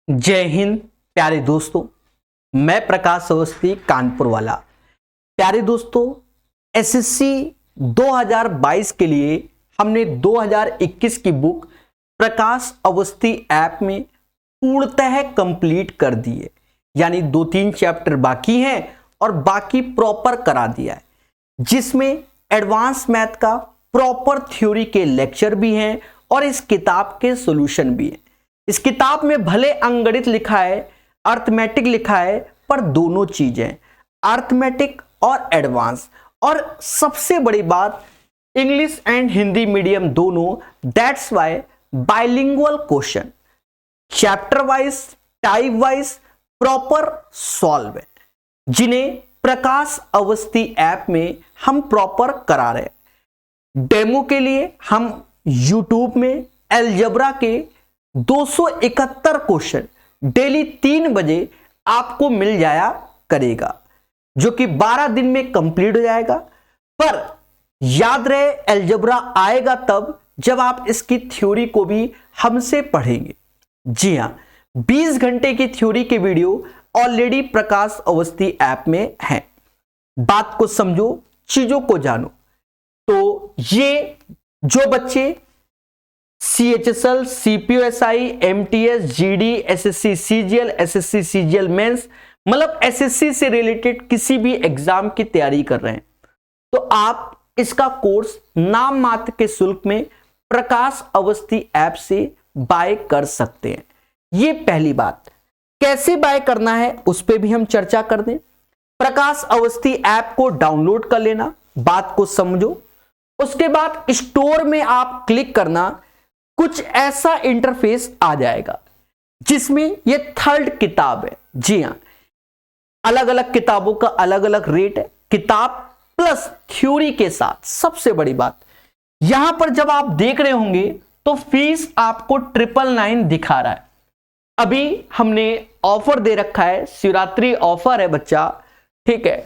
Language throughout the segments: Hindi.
जय हिंद प्यारे दोस्तों। मैं प्रकाश अवस्थी कानपुर वाला। प्यारे दोस्तों, एसएससी 2022 के लिए हमने 2021 की बुक प्रकाश अवस्थी ऐप में पूर्णतः कंप्लीट कर दी है। यानी 2-3 चैप्टर बाकी हैं और बाकी प्रॉपर करा दिया है, जिसमें एडवांस मैथ का प्रॉपर थ्योरी के लेक्चर भी हैं और इस किताब के सॉल्यूशन भी हैं। इस किताब में भले अंकगणित लिखा है, अर्थमेटिक लिखा है, पर दोनों चीजें अर्थमेटिक और एडवांस, और सबसे बड़ी बात इंग्लिश एंड हिंदी मीडियम दोनों। That's why bilingual question chapter wise, type wise proper solve है, जिन्हें प्रकाश अवस्थी ऐप में हम प्रॉपर करा रहे हैं। डेमो के लिए हम यूट्यूब में अलजेब्रा के 271 क्वेश्चन डेली 3 बजे आपको मिल जाया करेगा, जो कि 12 दिन में कंप्लीट हो जाएगा। पर याद रहे, अलजेब्रा आएगा तब जब आप इसकी थ्योरी को भी हमसे पढ़ेंगे। जी हां, 20 घंटे की थ्योरी के वीडियो ऑलरेडी प्रकाश अवस्थी ऐप में है। बात को समझो, चीजों को जानो। तो ये जो बच्चे CHSL, CPOSI, MTS, GD, SSC CGL, SSC CGL मेंस, मतलब SSC से रिलेटेड किसी भी एग्जाम की तैयारी कर रहे हैं, तो आप इसका कोर्स नाम मात्र के शुल्क में प्रकाश अवस्थी ऐप से बाय कर सकते हैं। ये पहली बात। कैसे बाय करना है उस पर भी हम चर्चा कर दें। प्रकाश अवस्थी ऐप को डाउनलोड कर लेना, बात को समझो। उसके बाद स्टोर में आप क्लिक करना, कुछ ऐसा इंटरफेस आ जाएगा जिसमें ये 3rd किताब है। जी हां, अलग अलग किताबों का अलग अलग रेट है, किताब प्लस थ्योरी के साथ। सबसे बड़ी बात, यहां पर जब आप देख रहे होंगे तो फीस आपको 999 दिखा रहा है। अभी हमने ऑफर दे रखा है, शिवरात्रि ऑफर है बच्चा, ठीक है।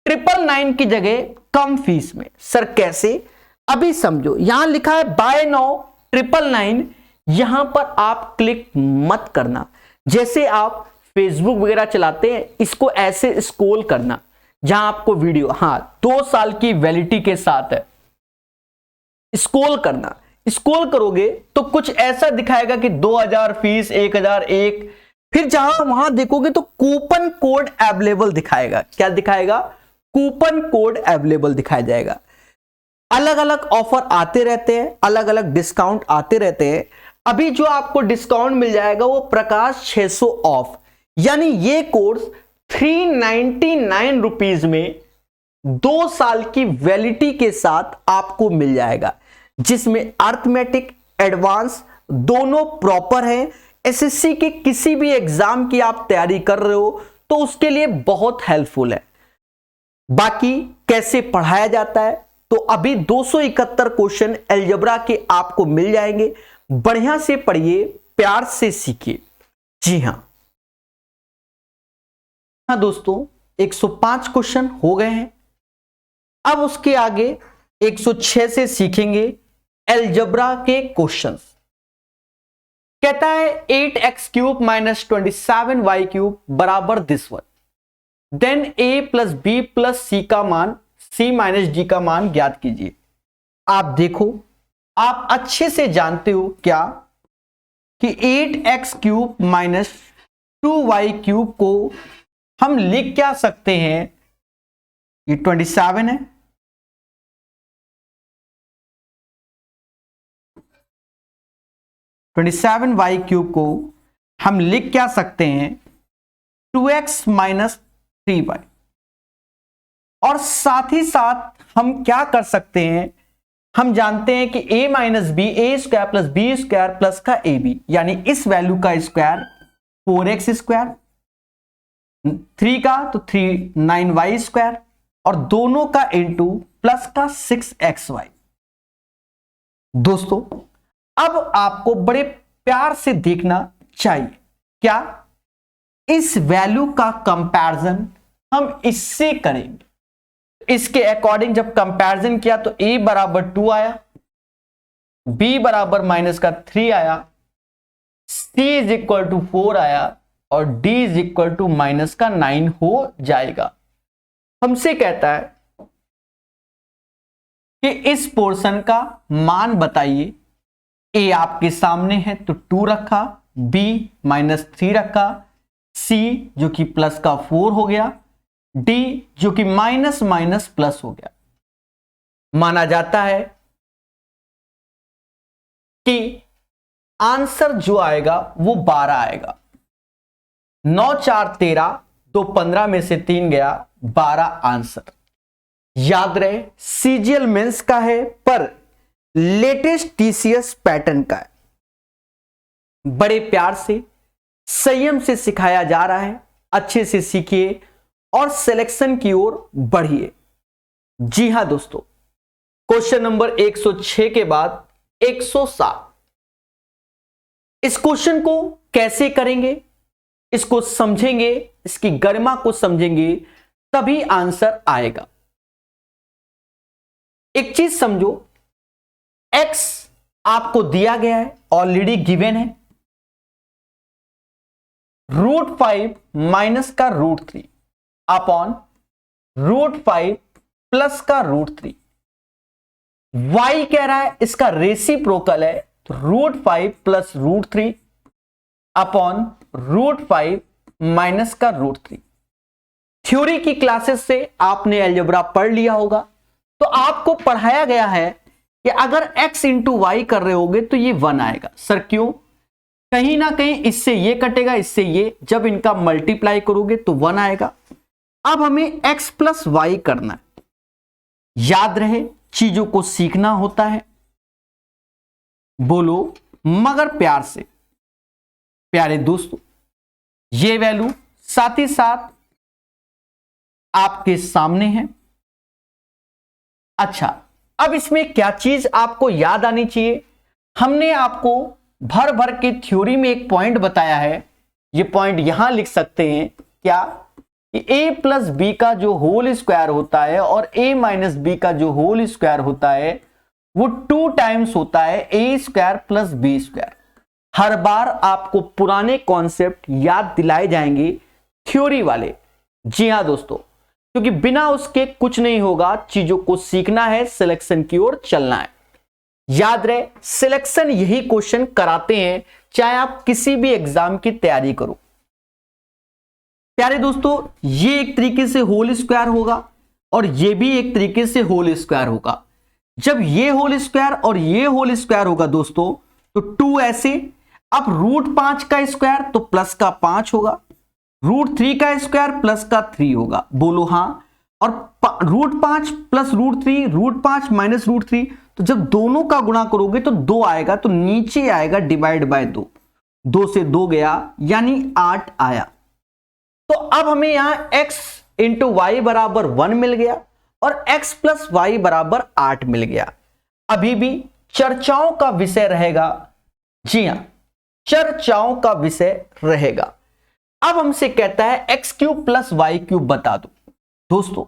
999 की जगह कम फीस में। सर कैसे? अभी समझो। यहां लिखा है बाय नाउ 999, यहां पर आप क्लिक मत करना। जैसे आप फेसबुक वगैरह चलाते हैं, इसको ऐसे स्क्रॉल करना जहां आपको वीडियो 2 साल की वैलिडिटी के साथ है, स्क्रॉल करना। स्क्रॉल करोगे तो कुछ ऐसा दिखाएगा कि 2000 फीस, 1001। फिर जहां वहां देखोगे तो कूपन कोड अवेलेबल दिखाएगा। क्या दिखाएगा? कूपन कोड अवेलेबल दिखाया जाएगा। अलग अलग ऑफर आते रहते हैं, अलग अलग डिस्काउंट आते रहते हैं। अभी जो आपको डिस्काउंट मिल जाएगा वो प्रकाश 600 ऑफ, यानी ये कोर्स 399 रुपीज में 2 साल की वैलिडिटी के साथ आपको मिल जाएगा, जिसमें अर्थमेटिक एडवांस दोनों प्रॉपर है। एसएससी के किसी भी एग्जाम की आप तैयारी कर रहे हो तो उसके लिए बहुत हेल्पफुल है। बाकी कैसे पढ़ाया जाता है, तो अभी 271 क्वेश्चन अलजेब्रा के आपको मिल जाएंगे। बढ़िया से पढ़िए, प्यार से सीखिए। जी हां दोस्तों, 105 क्वेश्चन हो गए हैं। अब उसके आगे 106 से सीखेंगे अलजेब्रा के क्वेश्चंस। कहता है 8x³ - 27y³ बराबर this one, then a + b + c का मान, c - d का मान ज्ञात कीजिए। आप देखो, आप अच्छे से जानते हो क्या कि 8x³ - 2y³ को हम लिख क्या सकते हैं? ये 27 है, y³ को हम लिख क्या सकते हैं? 2x - 3y। और साथ ही साथ हम क्या कर सकते हैं? हम जानते हैं कि a - b, a² + b² plus का ab, यानी इस वैल्यू का स्क्वायर 4x², 3 का तो 3 9y² और दोनों का इंटू प्लस का 6xy। दोस्तों, अब आपको बड़े प्यार से देखना चाहिए, क्या इस वैल्यू का कंपैरिजन हम इससे करेंगे। इसके अकॉर्डिंग जब कंपैरिजन किया तो a बराबर 2 आया, b बराबर -3 आया, c इज इक्वल टू 4 आया और d is equal to minus का 9 हो जाएगा। हमसे कहता है कि इस पोर्शन का मान बताइए। a आपके सामने है तो 2 रखा, b -3 रखा, c जो कि प्लस का 4 हो गया, d जो कि माइनस माइनस प्लस हो गया। माना जाता है कि आंसर जो आएगा वो 12 आएगा। 9 4 13, 2 15 में से 3 गया, 12 आंसर। याद रहे सीजीएल मेंस का है पर लेटेस्ट टीसीएस पैटर्न का है। बड़े प्यार से संयम से सिखाया जा रहा है, अच्छे से सीखिए और सिलेक्शन की ओर बढ़िए। जी हां दोस्तों, क्वेश्चन नंबर 106 के बाद 107। इस क्वेश्चन को कैसे करेंगे, इसको समझेंगे, इसकी गरिमा को समझेंगे तभी आंसर आएगा। एक चीज समझो, x आपको दिया गया है, ऑलरेडी गिवन है, √5 माइनस का √3 अपॉन √5 प्लस का √3। y कह रहा है इसका रेसिप्रोकल है, तो √5 प्लस √3 अपॉन √5 माइनस का √3। थ्योरी की क्लासेस से आपने अलजेब्रा पढ़ लिया होगा, तो आपको पढ़ाया गया है कि अगर x इंटू वाई कर रहे होगे तो ये 1 आएगा। सर क्यों? कहीं ना कहीं इससे ये कटेगा, इससे ये, जब इनका मल्टीप्लाई करोगे तो 1 आएगा। अब हमें x प्लस वाई करना है। याद रहे चीजों को सीखना होता है, बोलो मगर प्यार से। प्यारे दोस्तों, ये वैल्यू साथ ही साथ आपके सामने है। अच्छा, अब इसमें क्या चीज आपको याद आनी चाहिए, हमने आपको भर भर के थ्योरी में एक पॉइंट बताया है, ये पॉइंट यहां लिख सकते हैं क्या, कि a प्लस बी का जो होल स्क्वायर होता है और a माइनस बी का जो होल स्क्वायर होता है वो 2 टाइम्स होता है a square plus B square. हर बार आपको पुराने कॉन्सेप्ट याद दिलाए जाएंगे थ्योरी वाले। जी हां दोस्तों, क्योंकि बिना उसके कुछ नहीं होगा, चीजों को सीखना है, सिलेक्शन की ओर चलना है। याद रहे सिलेक्शन यही क्वेश्चन कराते हैं, चाहे आप किसी भी एग्जाम की तैयारी करो। प्यारे दोस्तों, ये एक तरीके से होल स्क्वायर होगा और ये भी एक तरीके से होल स्क्वायर होगा। जब ये होल स्क्वायर और ये होल स्क्वायर होगा दोस्तों, तो 2 ऐसे। अब √5 का स्क्वायर तो प्लस का 5 होगा, √3 का स्क्वायर प्लस का 3 होगा, बोलो हां। और √5 प्लस √3, √5 माइनस √3, तो जब दोनों का गुणा करोगे तो 2 आएगा, तो नीचे आएगा डिवाइड बाय 2, 2 से 2 गया यानी 8 आया। तो अब हमें यहां x इंटू वाई बराबर 1 मिल गया और x प्लस वाई बराबर 8 मिल गया। अभी भी चर्चाओं का विषय रहेगा। जी हां, चर्चाओं का विषय रहेगा। अब हमसे कहता है x cube plus y cube बता दो। दोस्तों,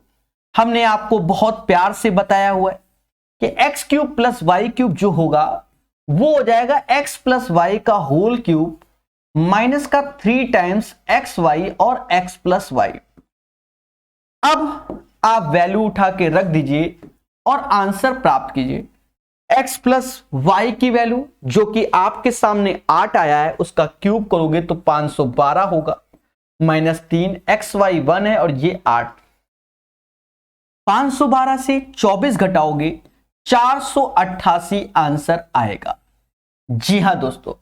हमने आपको बहुत प्यार से बताया हुआ है कि x cube plus y cube जो होगा वो हो जाएगा x प्लस वाई का होल क्यूब माइनस का 3 टाइम्स एक्स वाई और x प्लस वाई। अब आप वैल्यू उठा के रख दीजिए और आंसर प्राप्त कीजिए। x प्लस वाई की वैल्यू जो कि आपके सामने 8 आया है, उसका क्यूब करोगे तो 512 होगा, -3 एक्स वाई 1 है और ये 8। 512 से 24 घटाओगे 488 आंसर आएगा। जी हां दोस्तों,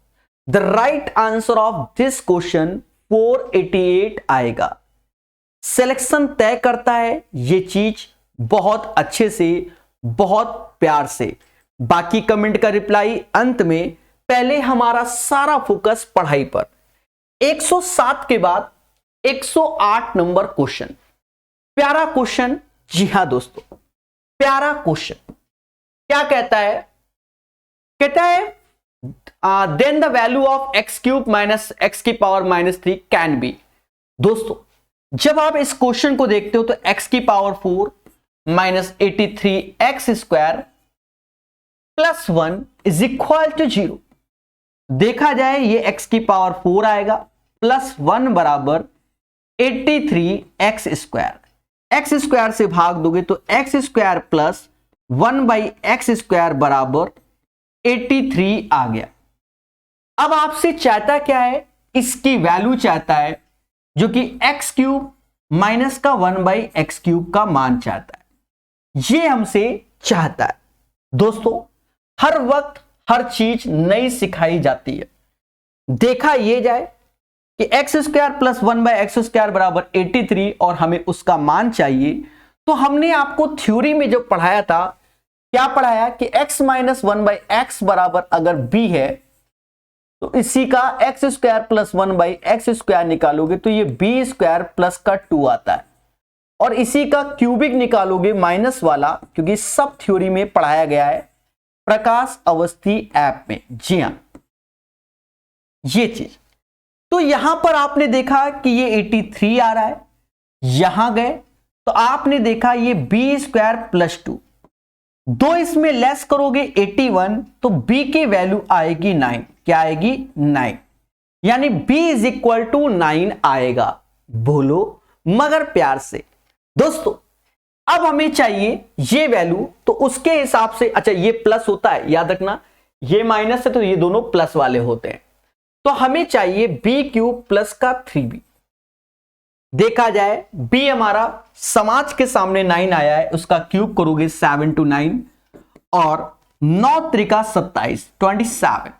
the right answer of this question 488 आएगा। सिलेक्शन तय करता है ये चीज बहुत अच्छे से, बहुत प्यार से। बाकी कमेंट का रिप्लाई अंत में, पहले हमारा सारा फोकस पढ़ाई पर। 107 के बाद 108 नंबर क्वेश्चन, प्यारा क्वेश्चन। जी हां दोस्तों, प्यारा क्वेश्चन। क्या कहता है? कहता है then the value of x cube minus x की पावर -3 कैन बी। दोस्तों, जब आप इस क्वेश्चन को देखते हो तो एक्स की power 4 minus 83 x square plus 1 is equal to 0। देखा जाए ये x की पावर 4 आएगा प्लस 1 बराबर 83 एक्स स्क्वायर। एक्स स्क्वायर से भाग दोगे तो x square plus 1 by x square बराबर 83 आ गया। अब आपसे चाहता क्या है, इसकी वैल्यू चाहता है जो कि एक्स क्यूब माइनस का 1 बाई एक्स क्यूब का मान चाहता है, ये हमसे चाहता है। दोस्तों हर वक्त हर चीज नई सिखाई जाती है। देखा ये जाए कि x square plus 1 by x square बराबर 83 और हमें उसका मान चाहिए, तो हमने आपको थ्योरी में जो पढ़ाया था, क्या पढ़ाया कि x माइनस 1 बाई एक्स बराबर अगर b है तो इसी का x square plus 1 by x square निकालोगे तो ये b स्क्वायर प्लस का 2 आता है, और इसी का क्यूबिक निकालोगे माइनस वाला, क्योंकि सब थ्योरी में पढ़ाया गया है प्रकाश अवस्थी ऐप में। जी हां, ये चीज। तो यहां पर आपने देखा कि ये 83 आ रहा है, यहां गए तो आपने देखा ये b स्क्वायर प्लस 2, दो इसमें लेस करोगे 81 तो b की वैल्यू आएगी 9। क्या आएगी? 9, यानी b इज इक्वल टू 9 आएगा। बोलो मगर प्यार से। दोस्तों अब हमें चाहिए ये वैल्यू, तो उसके हिसाब से, अच्छा ये प्लस होता है याद रखना, ये माइनस है तो ये दोनों प्लस वाले होते हैं, तो हमें चाहिए b क्यूब प्लस का 3b। देखा जाए b हमारा समाज के सामने 9 आया है, उसका क्यूब करोगे 7 to 9 और 9 त्रिका 27 27।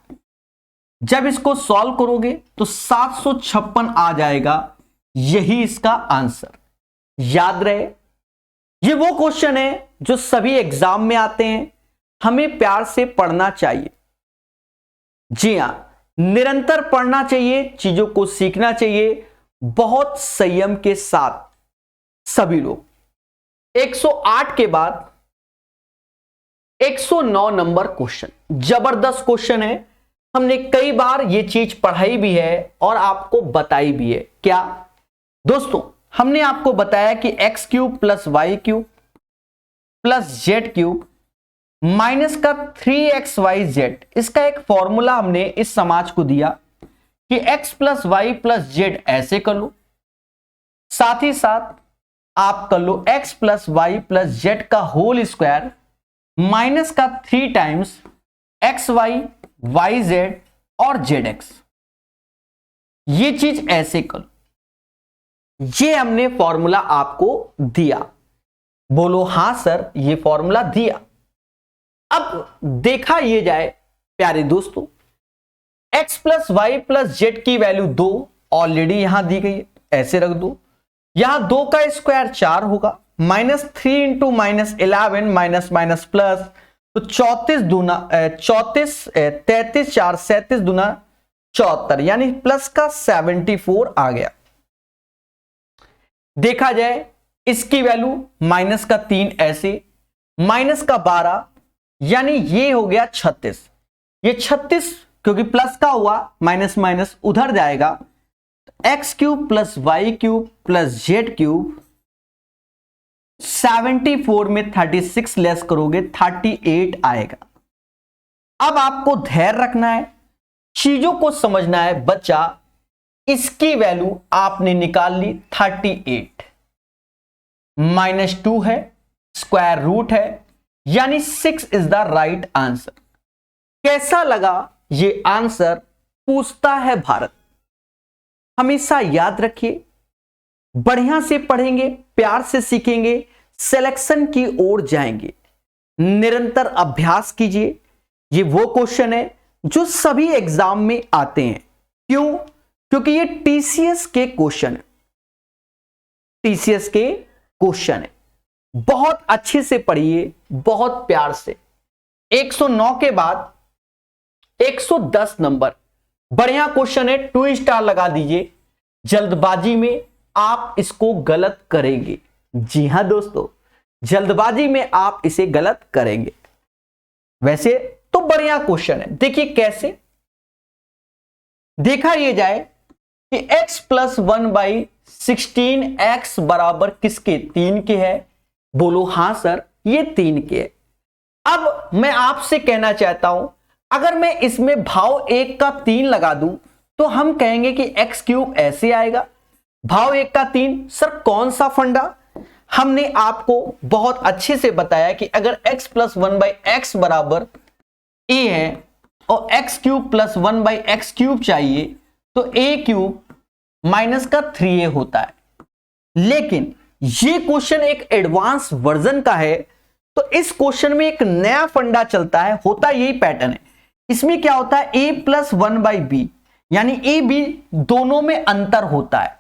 जब इसको सॉल्व करोगे तो 756 आ जाएगा, यही इसका आंसर। याद रहे ये वो क्वेश्चन है जो सभी एग्जाम में आते हैं, हमें प्यार से पढ़ना चाहिए। जी हां, निरंतर पढ़ना चाहिए, चीजों को सीखना चाहिए बहुत संयम के साथ सभी लोग। 108 के बाद 109 नंबर क्वेश्चन, जबरदस्त क्वेश्चन है। हमने कई बार ये चीज पढ़ाई भी है और आपको बताई भी है। क्या दोस्तों? हमने आपको बताया कि x cube plus y cube plus z cube minus का 3xyz, इसका एक फॉर्मूला हमने इस समाज को दिया कि x plus y plus z ऐसे कर लो, साथ ही साथ आप कर लो x plus y plus z का होल स्क्वायर माइनस का 3 times x y y z और जेड एक्स, ये चीज ऐसे कर लो। ये हमने फॉर्मूला आपको दिया। बोलो हां सर, ये फॉर्मूला दिया। अब देखा ये जाए प्यारे दोस्तों, x plus y plus z की वैल्यू 2 ऑलरेडी यहां दी गई है, ऐसे रख दो। यहां 2 का स्क्वायर 4 होगा, minus 3 into minus 11 minus minus plus, तो 34 दूना 34 33 4 37 दूना 74, यानी प्लस का 74 आ गया। देखा जाए इसकी वैल्यू माइनस का 3 ऐसे, माइनस का 12, यानी ये हो गया 36। ये 36 क्योंकि प्लस का हुआ, माइनस माइनस उधर जाएगा, x cube plus y cube plus z cube 74 में 36 लेस करोगे 38 आएगा। अब आपको धैर्य रखना है, चीजों को समझना है बच्चा। इसकी वैल्यू आपने निकाल ली 38, -2 है, स्क्वायर रूट है, यानी 6 इज द राइट आंसर। कैसा लगा ये आंसर? पूछता है भारत। हमेशा याद रखिए, बढ़िया से पढ़ेंगे, प्यार से सीखेंगे, सिलेक्शन की ओर जाएंगे। निरंतर अभ्यास कीजिए। ये वो क्वेश्चन है जो सभी एग्जाम में आते हैं। क्यों? क्योंकि ये टीसीएस के क्वेश्चन है, टीसीएस के क्वेश्चन है। बहुत अच्छे से पढ़िए, बहुत प्यार से। 109 के बाद 110 नंबर, बढ़िया क्वेश्चन है, 2 स्टार लगा दीजिए। जल्दबाजी में आप इसको गलत करेंगे। जी हां दोस्तों, जल्दबाजी में आप इसे गलत करेंगे। वैसे तो बढ़िया क्वेश्चन है। देखिए कैसे देखा ये जाए कि x प्लस 1 बाई 16x बराबर किसके? 3 के है। बोलो हां सर, ये 3 के है। अब मैं आपसे कहना चाहता हूं, अगर मैं इसमें भाव 1 का 3 लगा दूं तो हम कहेंगे कि एक्स क्यूब ऐसे आएगा। भाव 1 का 3, सर कौन सा फंडा? हमने आपको बहुत अच्छे से बताया कि अगर x प्लस 1/x बराबर a है और x cube plus 1/x cube चाहिए तो a क्यूब माइनस का 3a होता है। लेकिन ये क्वेश्चन एक एडवांस वर्जन का है, तो इस क्वेश्चन में एक नया फंडा चलता है, होता यही पैटर्न है। इसमें क्या होता है, a प्लस 1/b, यानी a b दोनों में अंतर होता है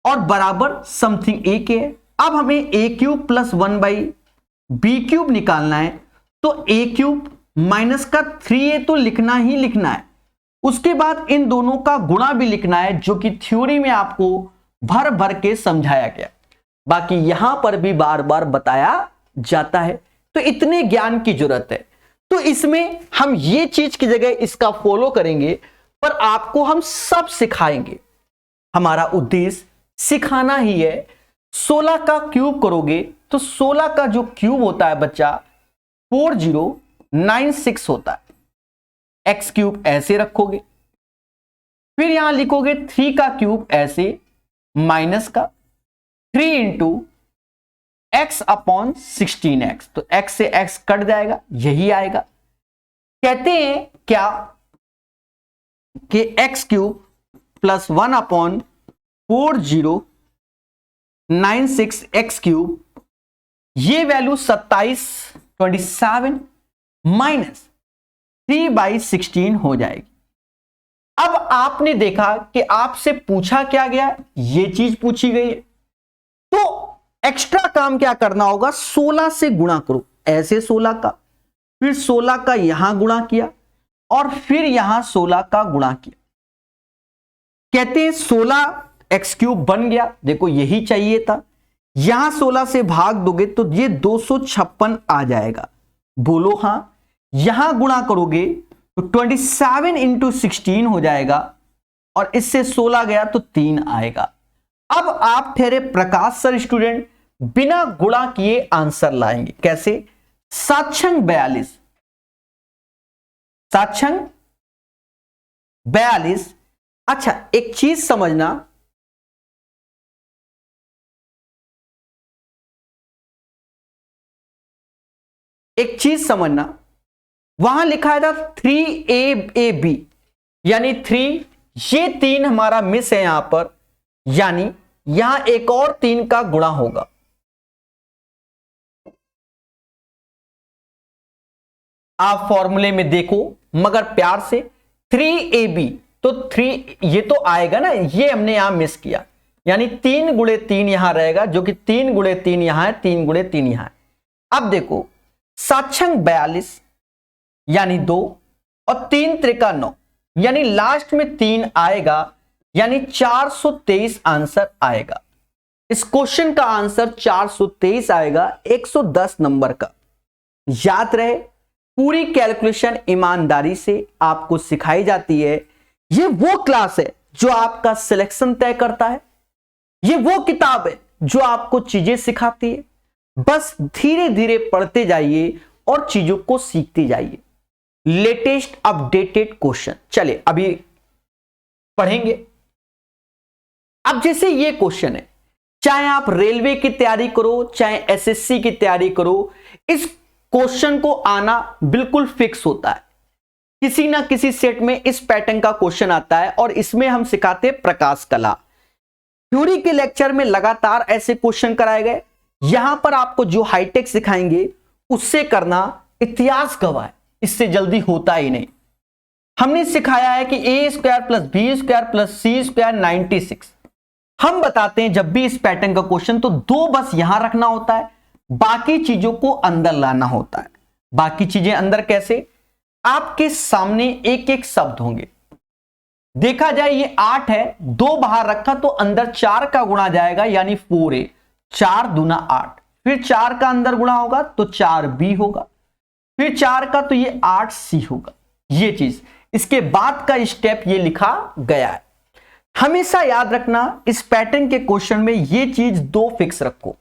और बराबर समथिंग a के है। अब हमें a cube plus 1/b cube निकालना है, तो a क्यूब माइनस का 3a तो लिखना ही लिखना है। उसके बाद इन दोनों का गुणा भी लिखना है, जो कि थ्योरी में आपको भर भर के समझाया गया, बाकी यहां पर भी बार बार बताया जाता है। तो इतने ज्ञान की जरूरत है। तो इसमें हम ये चीज की जगह इसका फॉलो करेंगे, पर आपको हम सब सिखाएंगे। हमारा उद्देश्य सिखाना ही है। 16 का क्यूब करोगे तो 16 का जो क्यूब होता है बच्चा 4096 होता है। एक्स क्यूब ऐसे रखोगे, फिर यहां लिखोगे 3 का क्यूब ऐसे माइनस का 3 इंटू एक्स अपॉन 16x, तो x से x कट जाएगा, यही आएगा। कहते हैं क्या कि x cube plus 1 upon 4096 x cube, ये वैल्यू 27 माइनस 3/16 हो जाएगी। अब आपने देखा कि आपसे पूछा क्या गया, ये चीज पूछी गई है, तो एक्स्ट्रा काम क्या करना होगा, 16 से गुणा करो, ऐसे 16 का, फिर 16 का यहां गुणा किया और फिर यहां 16 का गुणा किया। कहते हैं 16 एक्स क्यूब बन गया, देखो यही चाहिए था। यहां 16 से भाग दोगे तो ये 256 आ जाएगा, बोलो हां। यहां गुणा करोगे तो 27 इंटू 16 हो जाएगा और इससे 16 गया तो 3 आएगा। अब आप ठहरे प्रकाश सर स्टूडेंट बिना गुणा किए आंसर लाएंगे, कैसे? 7×42, 7×42। अच्छा एक चीज समझना, वहां लिखा था 3ab, यानी 3, ये 3 हमारा मिस है यहां पर, यानी यहां एक और 3 का गुणा होगा। आप फॉर्मूले में देखो मगर प्यार से, 3ab तो 3 ये तो आएगा ना, ये हमने यहां मिस किया, यानी 3 गुणे 3 यहां रहेगा, जो कि 3 गुणे 3 यहां है, 3 गुणे 3 यहां है। अब देखो 7×42 यानी 2 और 3 त्रिका 9, यानी लास्ट में 3 आएगा, यानी 423 आंसर आएगा। इस क्वेश्चन का आंसर 423 आएगा, 110 नंबर का। याद रहे, पूरी कैलकुलेशन ईमानदारी से आपको सिखाई जाती है। ये वो क्लास है जो आपका सिलेक्शन तय करता है, ये वो किताब है जो आपको चीजें सिखाती है। बस धीरे धीरे पढ़ते जाइए और चीजों को सीखते जाइए। लेटेस्ट अपडेटेड क्वेश्चन चले अभी पढ़ेंगे। अब जैसे ये क्वेश्चन है, चाहे आप रेलवे की तैयारी करो, चाहे एसएससी की तैयारी करो, इस क्वेश्चन को आना बिल्कुल फिक्स होता है। किसी ना किसी सेट में इस पैटर्न का क्वेश्चन आता है और इसमें हम सिखाते हैं प्रकाश कला। थ्योरी के लेक्चर में लगातार ऐसे क्वेश्चन कराए गए, यहां पर आपको जो हाईटेक सिखाएंगे उससे करना इतिहास गवाह है, इससे जल्दी होता ही नहीं। हमने सिखाया है कि a² + b² + c² 96। हम बताते हैं जब भी इस पैटर्न का क्वेश्चन तो 2 बस यहां रखना होता है, बाकी चीजों को अंदर लाना होता है। बाकी चीजें अंदर कैसे? आपके सामने एक एक शब्द होंगे। देखा जाए ये 8 है, 2 बाहर रखा तो अंदर 4 का गुणा जाएगा, यानी 4a, 4 दूना 8, फिर 4 का अंदर गुणा होगा तो 4b होगा, फिर 4 का तो ये 8c होगा। ये चीज इसके बाद का स्टेप ये लिखा गया है। हमेशा याद रखना, इस पैटर्न के क्वेश्चन में ये चीज 2 फिक्स रखो।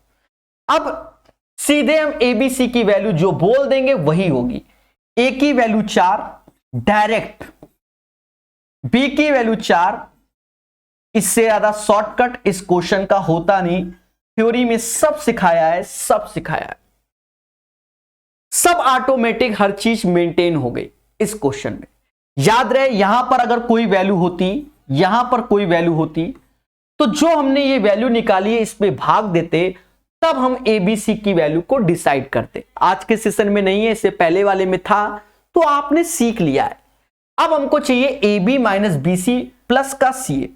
अब सीधे हम एबीसी की वैल्यू जो बोल देंगे वही होगी। ए की वैल्यू 4, डायरेक्ट b की वैल्यू 4, इससे ज्यादा शॉर्टकट इस क्वेश्चन का होता नहीं। थ्योरी में सब सिखाया है, सब सिखाया है, सब ऑटोमेटिक हर चीज मेंटेन हो गई इस क्वेश्चन में। याद रहे यहां पर अगर कोई वैल्यू होती, यहां पर कोई वैल्यू होती, तो जो हमने ये वैल्यू निकाली है इस पे भाग देते, तब हम एबीसी की वैल्यू को डिसाइड करते। आज के सेशन में नहीं है, इससे पहले वाले में था, तो आपने सीख लिया है। अब हमको चाहिए a b minus b c plus का सी ए,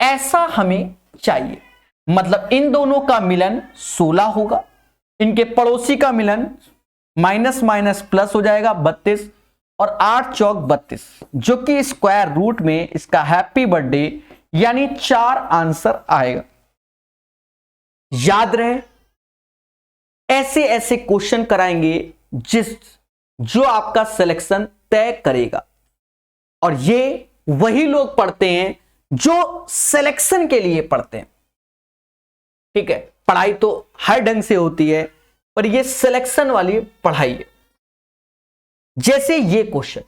ऐसा हमें चाहिए। मतलब इन दोनों का मिलन 16 होगा, इनके पड़ोसी का मिलन माइनस माइनस प्लस हो जाएगा 32, और 8 चौक 32, जो कि स्क्वायर रूट में इसका हैप्पी बर्थडे यानी 4 आंसर आएगा। याद रहे ऐसे ऐसे क्वेश्चन कराएंगे जो आपका सिलेक्शन तय करेगा, और ये वही लोग पढ़ते हैं जो सिलेक्शन के लिए पढ़ते हैं। ठीक है, पढ़ाई तो हर ढंग से होती है, पर ये सिलेक्शन वाली पढ़ाई है। जैसे ये क्वेश्चन,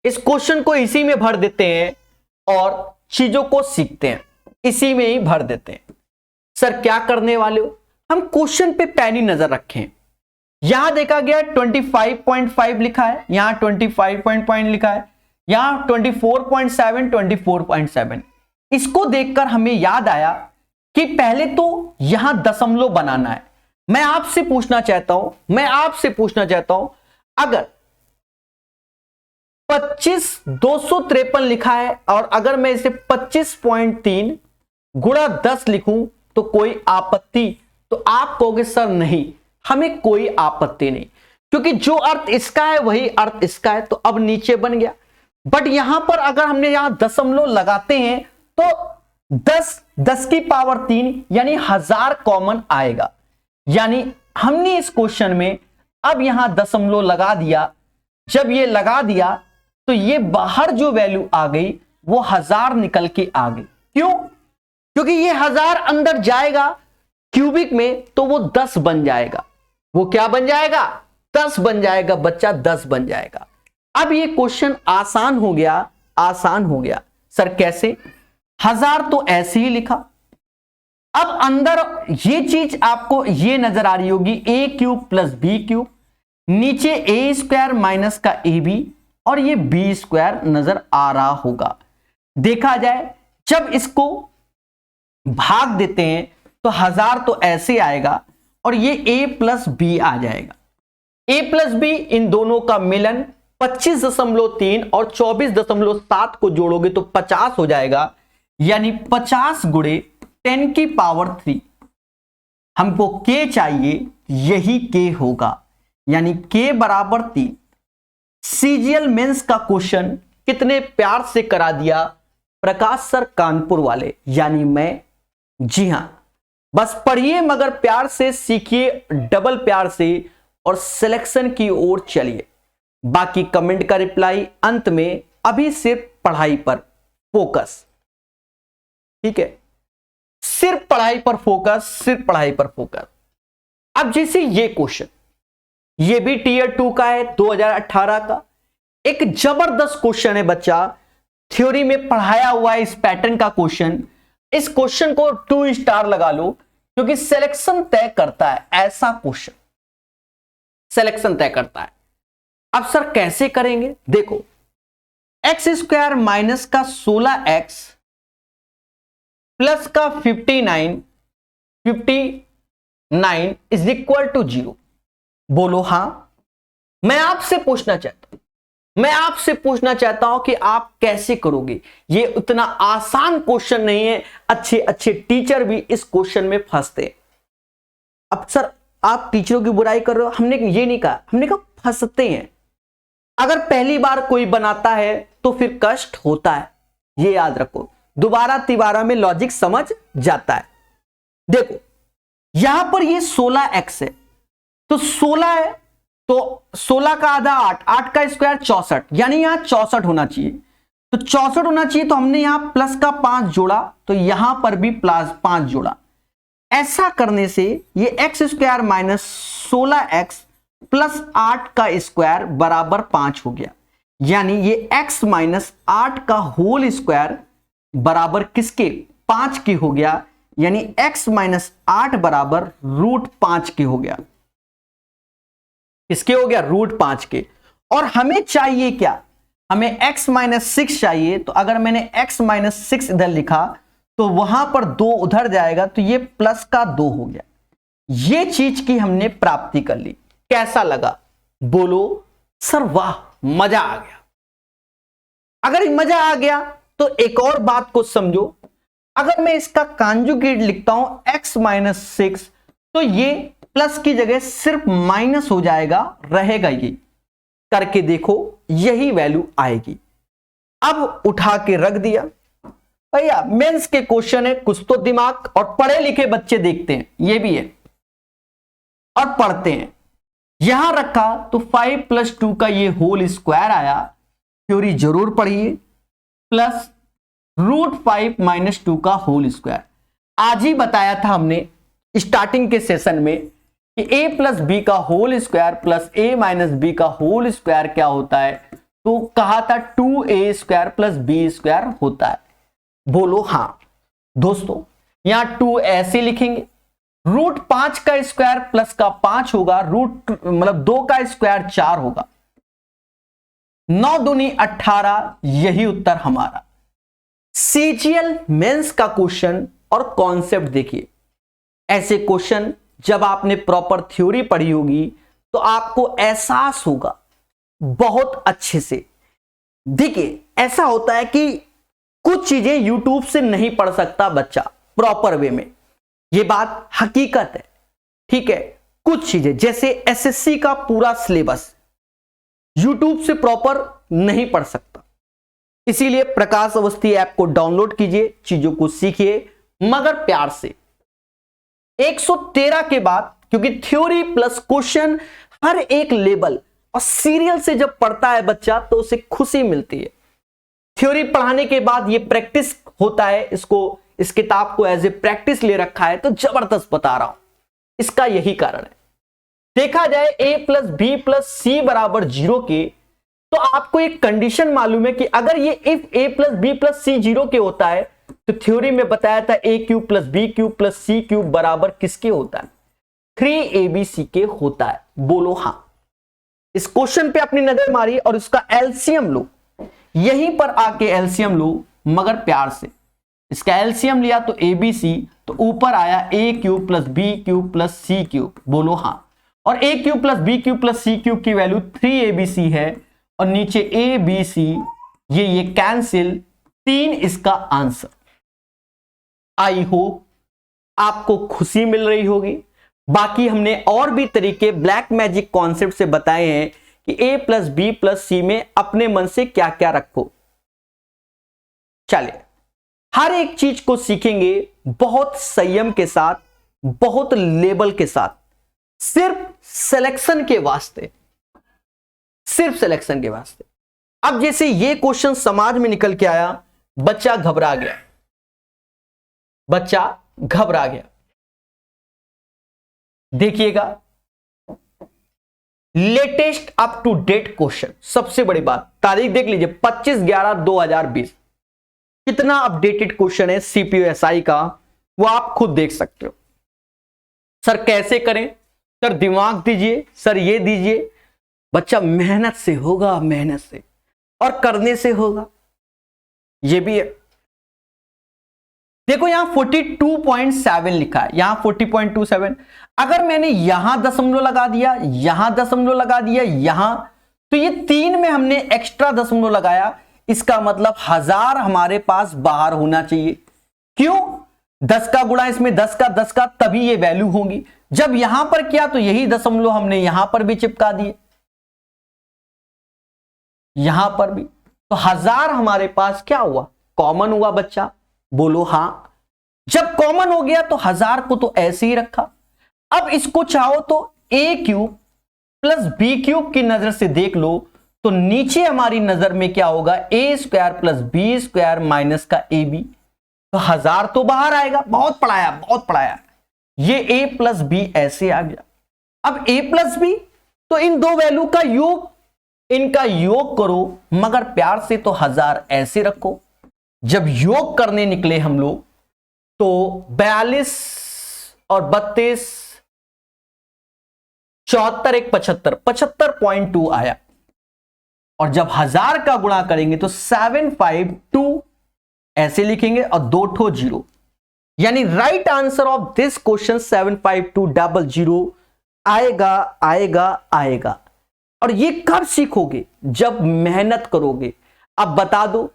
इस क्वेश्चन को इसी में भर देते हैं और चीजों को सीखते हैं, इसी में ही भर देते हैं। सर क्या करने वाले हो? हम क्वेश्चन पे पैनी नजर रखें। यहां देखा गया 25.5 लिखा है, यहां 25 पॉइंट लिखा है, यहां 24.7, 24.7। इसको देखकर हमें याद आया कि पहले तो यहां दशमलव बनाना है। मैं आपसे पूछना चाहता हूं, अगर 25,253 लिखा है और अगर मैं इसे 25.3 गुणा 10 लिखूं तो कोई आपत्ति? तो आप कहोगे सर नहीं, हमें कोई आपत्ति नहीं, क्योंकि जो अर्थ इसका है वही अर्थ इसका है, तो अब नीचे बन गया। बट यहां पर अगर हमने यहां दशमलव लगाते हैं तो 10 की पावर 3 यानी 1000 कॉमन आएगा। यानी हमने इस क्वेश्चन में अब यहां दशमलव लगा दिया। जब ये लगा दिया तो ये बाहर जो वैल्यू आ गई वो 1000 निकल के आ गई। क्यों? क्योंकि ये 1000 अंदर जाएगा क्यूबिक में तो वो 10 बन जाएगा। वो क्या बन जाएगा? 10 बन जाएगा बच्चा, 10 बन जाएगा। अब ये क्वेश्चन आसान हो गया। सर कैसे? 1000 तो ऐसे ही लिखा। अब अंदर ये चीज आपको ये नजर आ रही होगी ए क्यूब प्लस बी क्यूब, नीचे ए स्क्वायर माइनस का ए बी, और ये बी स्क्वायर नजर आ रहा होगा। देखा जाए जब इसको भाग देते हैं तो 1000 तो ऐसे आएगा और ये a प्लस बी आ जाएगा। a प्लस बी इन दोनों का मिलन 25.3 और 24.7 को जोड़ोगे तो 50 हो जाएगा, यानी 50 गुणे 10 की पावर 3। हमको k चाहिए, यही k होगा, यानी k बराबर 3। सीजीएल मेंस का क्वेश्चन कितने प्यार से करा दिया प्रकाश सर कानपुर वाले, यानी मैं। जी हां, बस पढ़िए मगर प्यार से सीखिए, डबल प्यार से, और सिलेक्शन की ओर चलिए। बाकी कमेंट का रिप्लाई अंत में। अभी सिर्फ पढ़ाई पर फोकस, ठीक है, सिर्फ पढ़ाई पर फोकस। अब जैसे ये क्वेश्चन, ये भी टीयर 2 का है, 2018 का। एक जबरदस्त क्वेश्चन है बच्चा, थ्योरी में पढ़ाया हुआ है इस पैटर्न का क्वेश्चन। इस क्वेश्चन को 2 स्टार लगा लो, क्योंकि सिलेक्शन तय करता है। ऐसा क्वेश्चन सिलेक्शन तय करता है। अब सर कैसे करेंगे? देखो, एक्स स्क्वायर माइनस का 16x प्लस का 59 इज इक्वल टू 0। बोलो हाँ। मैं आपसे पूछना चाहता हूं कि आप कैसे करोगे। ये उतना आसान क्वेश्चन नहीं है, अच्छे टीचर भी इस क्वेश्चन में फंसते हैं। अब सर आप टीचरों की बुराई कर रहे हो, हमने ये नहीं कहा, हमने कहा फंसते हैं। अगर पहली बार कोई बनाता है तो फिर कष्ट होता है, ये याद रखो। दोबारा तिबारा में लॉजिक समझ जाता है। देखो यहां पर ये 16x है, तो 16 है तो 16 का आधा 8 का स्क्वायर 64, यानी यहां 64 होना चाहिए। तो 64 होना चाहिए, तो हमने यहां प्लस का 5 जोड़ा, तो यहां पर भी प्लस 5 जोड़ा। ऐसा करने से ये x square minus 16x plus 8 का स्क्वायर बराबर 5 हो गया। यानी ये x माइनस 8 का होल स्क्वायर बराबर किसके, 5 के हो गया, यानी x माइनस 8 बराबर √5 के हो गया। किसके हो गया, √5 के। और हमें चाहिए क्या, हमें x माइनस 6 चाहिए। तो अगर मैंने x माइनस 6 इधर लिखा तो वहां पर 2 उधर जाएगा, तो ये प्लस का 2 हो गया। ये चीज की हमने प्राप्ति कर ली। कैसा लगा, बोलो सर वाह, मजा आ गया। अगर मजा आ गया तो एक और बात को समझो, अगर मैं इसका कॉन्जुगेट लिखता हूं x माइनस 6, तो ये प्लस की जगह सिर्फ माइनस हो जाएगा, रहेगा ये। करके देखो, यही वैल्यू आएगी। अब उठा के रख दिया। भैया मेंस के क्वेश्चन है, कुछ तो दिमाग और पढ़े लिखे बच्चे देखते हैं, ये भी है और पढ़ते हैं। यहां रखा तो 5 + 2 का ये होल स्क्वायर आया, थ्योरी जरूर पढ़िए, प्लस √5 - 2 का होल स्क्वायर। आज ही बताया था हमने स्टार्टिंग के सेशन में कि a + b का whole square plus a - b का होल स्क्वायर क्या होता है, तो कहा था 2a² + b² होता है। बोलो हाँ। दोस्तों यहां 2 ऐसे लिखेंगे, √5 का स्क्वायर प्लस का 5 होगा, मतलब 2 का स्क्वायर 4 होगा, 9 दूनी 18, यही उत्तर हमारा। सीजीएल मेंस का क्वेश्चन और कॉन्सेप्ट देखिए। ऐसे क्वेश्चन जब आपने प्रॉपर थ्योरी पढ़ी होगी तो आपको एहसास होगा बहुत अच्छे से। देखिए ऐसा होता है कि कुछ चीजें यूट्यूब से नहीं पढ़ सकता बच्चा प्रॉपर वे में, ये बात हकीकत है, ठीक है। कुछ चीजें जैसे एसएससी का पूरा सिलेबस यूट्यूब से प्रॉपर नहीं पढ़ सकता, इसीलिए प्रकाश अवस्थी ऐप को डाउनलोड कीजिए, चीजों को सीखिए मगर प्यार से। 113 के बाद, क्योंकि थ्योरी प्लस क्वेश्चन हर एक लेवल और सीरियल से जब पढ़ता है बच्चा तो उसे खुशी मिलती है। थ्योरी पढ़ाने के बाद ये प्रैक्टिस होता है, इसको इस किताब को एज ए प्रैक्टिस ले रखा है, तो जबरदस्त बता रहा हूं, इसका यही कारण है। देखा जाए a + b + c बराबर 0 के, तो आपको एक कंडीशन मालूम है कि अगर ये इफ a + b + c 0 के होता है, तो थ्योरी में बताया था a³ + b³ + c³ बराबर किसके होता है, 3abc के होता है। बोलो हाँ। इस क्वेश्चन पे अपनी नजर मारी और इसका एलसीएम लो, यहीं पर आके एलसीएम लो मगर प्यार से। इसका एलसीएम लिया तो abc, तो ऊपर आया a³ + b³ + c³। बोलो हाँ। और a³ + b³ + c³ की वैल्यू 3abc है और नीचे abc, ये कैंसिल, 3 इसका आंसर। आई होप आपको खुशी मिल रही होगी। बाकी हमने और भी तरीके ब्लैक मैजिक कॉन्सेप्ट से बताए हैं कि a + b + c में अपने मन से क्या क्या रखो। चलिए हर एक चीज को सीखेंगे बहुत संयम के साथ, बहुत लेवल के साथ, सिर्फ सिलेक्शन के वास्ते, सिर्फ सिलेक्शन के वास्ते। अब जैसे ये क्वेश्चन समाज में निकल के आया, बच्चा घबरा गया, बच्चा घबरा गया। देखिएगा latest up to date question, सबसे बड़ी बात तारीख देख लीजिए 25/11/2020, कितना अपडेटेड क्वेश्चन है सीपीयूएसआई का, वो आप खुद देख सकते हो। सर कैसे करें, सर दिमाग दीजिए, सर ये दीजिए। बच्चा मेहनत से होगा, मेहनत से और करने से होगा, ये भी है। देखो यहां 42.7 लिखा है, यहां 40.27। अगर मैंने यहां दशमलव लगा दिया, यहां दशमलव लगा दिया, यहां, तो ये 3 में हमने एक्स्ट्रा दशमलव लगाया, इसका मतलब 1000 हमारे पास बाहर होना चाहिए। क्यों? 10 का गुणा इसमें 10 का, तभी ये वैल्यू होगी। जब यहां पर किया तो यही दशमलव हमने यहां पर भी चिपका दिए, यहां पर भी, तो 1000 हमारे पास क्या हुआ, कॉमन हुआ बच्चा। बोलो हां। जब कॉमन हो गया तो 1000 को तो ऐसे ही रखा। अब इसको चाहो तो a³ + b³ की नजर से देख लो, तो नीचे हमारी नजर में क्या होगा, a² + b² माइनस का ab, तो 1000 तो बाहर आएगा। बहुत पढ़ाया, बहुत पढ़ाया। ये a + b ऐसे आ गया। अब a + b, तो इन दो वैल्यू का योग इनका योग करो मगर प्यार से, तो 1000 ऐसे रखो। जब योग करने निकले हम लोग तो 42 और 32, 74, 1 75, 75.2 आया। और जब 1000 का गुणा करेंगे तो 752 ऐसे लिखेंगे और 2 ठो 0, यानी right answer of this question 75200 आएगा आएगा आएगा। और ये कब सीखोगे? जब मेहनत करोगे। अब बता दो,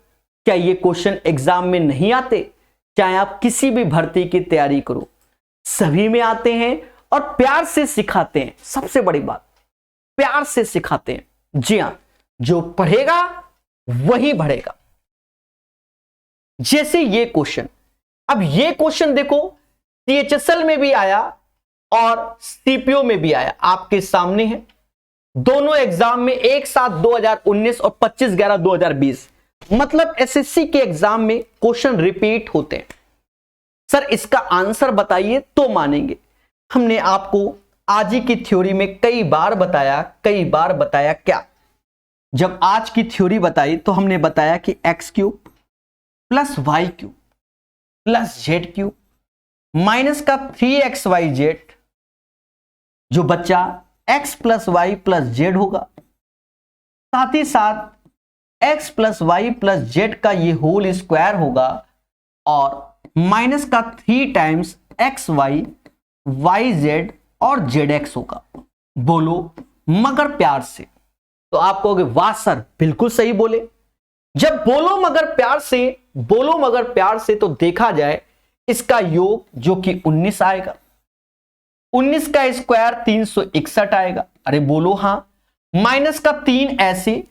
क्या ये क्वेश्चन एग्जाम में नहीं आते? चाहे आप किसी भी भर्ती की तैयारी करो, सभी में आते हैं और प्यार से सिखाते हैं। सबसे बड़ी बात, प्यार से सिखाते हैं। जी हां, जो पढ़ेगा वही बढ़ेगा। जैसे ये क्वेश्चन, अब ये क्वेश्चन देखो, सीएचएसएल में भी आया और सीपीओ में भी आया, आपके सामने है। दोनों एग्जाम में एक साथ 2019 और 25/11/2020, मतलब एसएससी के एग्जाम में क्वेश्चन रिपीट होते हैं। सर इसका आंसर बताइए तो मानेंगे। हमने आपको आज ही की थ्योरी में कई बार बताया क्या? जब आज की थ्योरी बताई तो हमने बताया कि x³ plus y³ plus z³ minus का 3xyz, जो बच्चा x plus y plus z होगा, साथ ही साथ x plus y plus z का ये होल स्क्वायर होगा और माइनस का 3 times x y y z और जेड एक्स होगा। बोलो मगर प्यार से, तो आप कहोगे वाह सर बिल्कुल सही बोले। जब बोलो मगर प्यार से तो देखा जाए इसका योग जो कि 19 आएगा, 19 का स्क्वायर 361 आएगा। अरे बोलो हां, माइनस का 3 ऐसे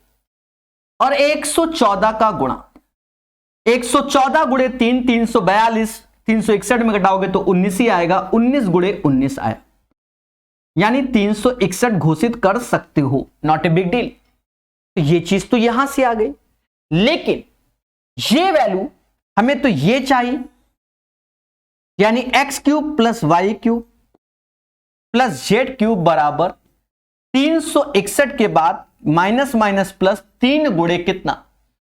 और 114 का गुणा, 114 गुणे 3 342, 361 में घटाओगे तो 19 ही आएगा। 19 गुणे 19 आया, यानी 361 घोषित कर सकते हो, नॉट ए बिग डील। तो ये चीज तो यहां से आ गई, लेकिन ये वैल्यू हमें तो ये चाहिए, यानी x³ plus y³ plus z³ बराबर 361 के बाद माइनस माइनस प्लस 3 गुणे कितना,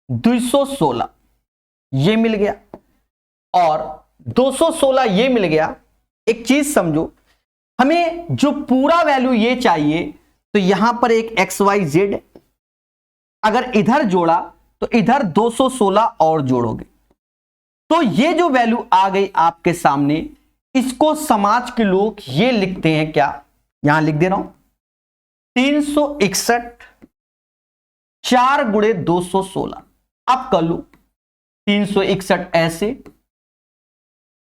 216, ये मिल गया और 216 ये मिल गया। एक चीज समझो, हमें जो पूरा वैल्यू ये चाहिए, तो यहां पर एक xyz, अगर इधर जोड़ा तो इधर 216 और जोड़ोगे तो ये जो वैल्यू आ गई आपके सामने, इसको समाज के लोग ये लिखते हैं क्या, यहां लिख दे रहा हूं 361 4 गुणे 216। अब कर लो 361 ऐसे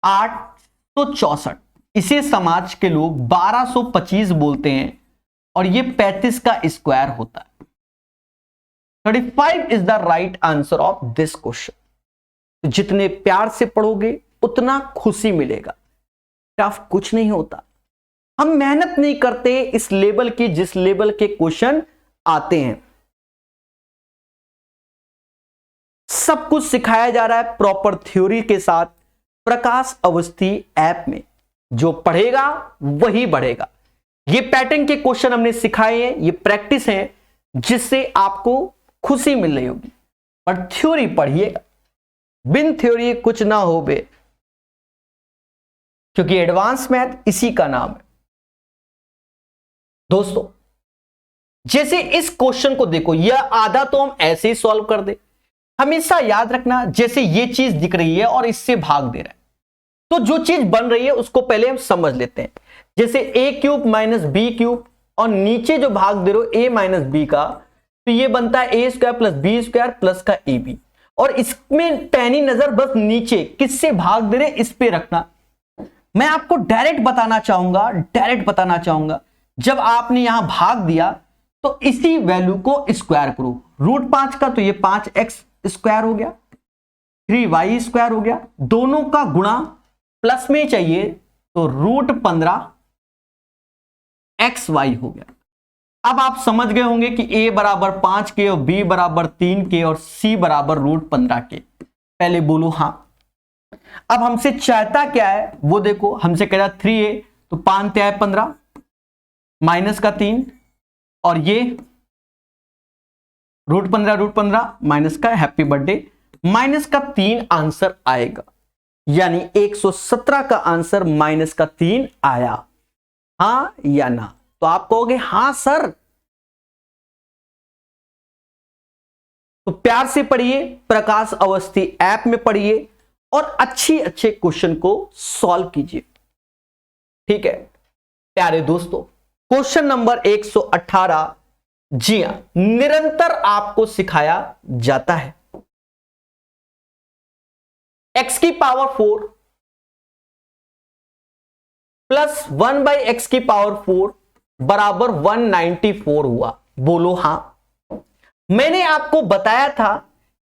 864, इसे समाज के लोग 1225 बोलते हैं और ये 35 का स्क्वायर होता है। 35 is the right answer of this question. जितने प्यार से पढ़ोगे उतना खुशी मिलेगा। टफ कुछ नहीं होता, हम मेहनत नहीं करते इस लेवल की जिस लेवल के क्वेश्चन आते हैं। सब कुछ सिखाया जा रहा है प्रॉपर थ्योरी के साथ प्रकाश अवस्थी ऐप में। जो पढ़ेगा वही बढ़ेगा। ये पैटर्न के क्वेश्चन हमने सिखाए हैं, ये प्रैक्टिस है जिससे आपको खुशी मिल रही होगी। पर थ्योरी पढ़िएगा, बिन थ्योरी कुछ ना हो बे, क्योंकि एडवांस मैथ इसी का नाम है। दोस्तों जैसे इस क्वेश्चन को देखो, यह आधा तो हम ऐसे ही सॉल्व कर दे। हमेशा याद रखना, जैसे ये चीज दिख रही है और इससे भाग दे रहा है, तो जो चीज बन रही है उसको पहले हम समझ लेते हैं। जैसे a³ माइनस b³ और नीचे जो भाग दे रहे हो a माइनस b का, तो ये बनता है a² प्लस b² प्लस का ab। और इसमें पैनी नजर बस नीचे किससे भाग दे रहे इस पे रखना। मैं आपको डायरेक्ट बताना चाहूंगा, जब आपने यहां भाग दिया तो इसी वैल्यू को स्क्वायर करो। √5 का तो ये 5x स्क्वायर हो गया, 3y स्क्वायर हो गया, दोनों का गुणा प्लस में चाहिए तो √15xy हो गया। अब आप समझ गए होंगे कि a बराबर 5 के और b बराबर 3 के और c बराबर √15 के। पहले बोलो हां। अब हमसे चाहता क्या है वो देखो, हमसे कह रहा 3a, तो 5 है 15 माइनस का 3 और ये √15 माइनस का हैप्पी बर्थडे, माइनस का 3 आंसर आएगा, यानी 117 का आंसर माइनस का 3 आया। हाँ या ना? तो आप कहोगे हां सर। तो प्यार से पढ़िए, प्रकाश अवस्थी ऐप में पढ़िए और अच्छे क्वेश्चन को सॉल्व कीजिए। ठीक है प्यारे दोस्तों, क्वेश्चन नंबर 118, जी हां, निरंतर आपको सिखाया जाता है x की पावर 4 प्लस 1/x की पावर 4 बराबर 194 हुआ। बोलो हां। मैंने आपको बताया था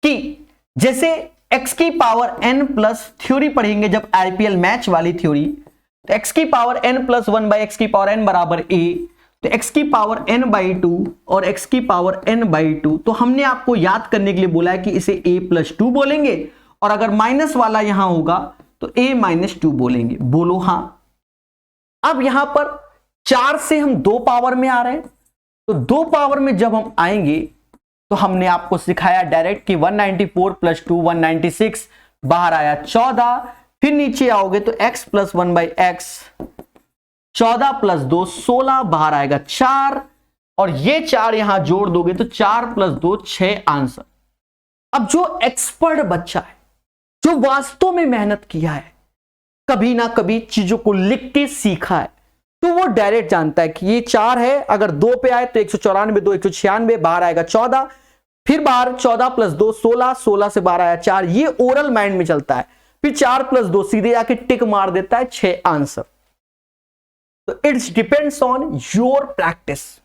कि जैसे x की पावर n प्लस थ्योरी पढ़ेंगे जब आईपीएल मैच वाली थ्योरी, तो x की पावर n प्लस 1/x की पावर n बराबर a, तो x की पावर n/2 और x की पावर n/2, तो हमने आपको याद करने के लिए बोला है कि इसे a+2 बोलेंगे और अगर माइनस वाला यहां होगा तो a-2 बोलेंगे। बोलो हां। अब यहां पर 4 से हम 2 पावर में आ रहे हैं, तो 2 पावर में जब हम आएंगे तो हमने आपको सिखाया डायरेक्ट कि 194 + 2 196, बाहर आया 14, फिर नीचे आओगे तो x + 1/x 14 + 2 16, बाहर आएगा 4, और ये 4 यहां जोड़ दोगे तो 4 + 2 6 आंसर। अब जो एक्सपर्ट बच्चा है, जो वास्तव में मेहनत किया है, कभी ना कभी चीजों को लिख के सीखा है, तो वो डायरेक्ट जानता है कि ये 4 है, अगर 2 पे आए तो 194, 2 196, बाहर आएगा 14, फिर बाहर 14 + 2 16, 16 से बाहर आया 4, ये ओरल माइंड में चलता है, फिर 4 + 2 सीधे जाके टिक मार देता है 6 आंसर। तो it's depends on your practice.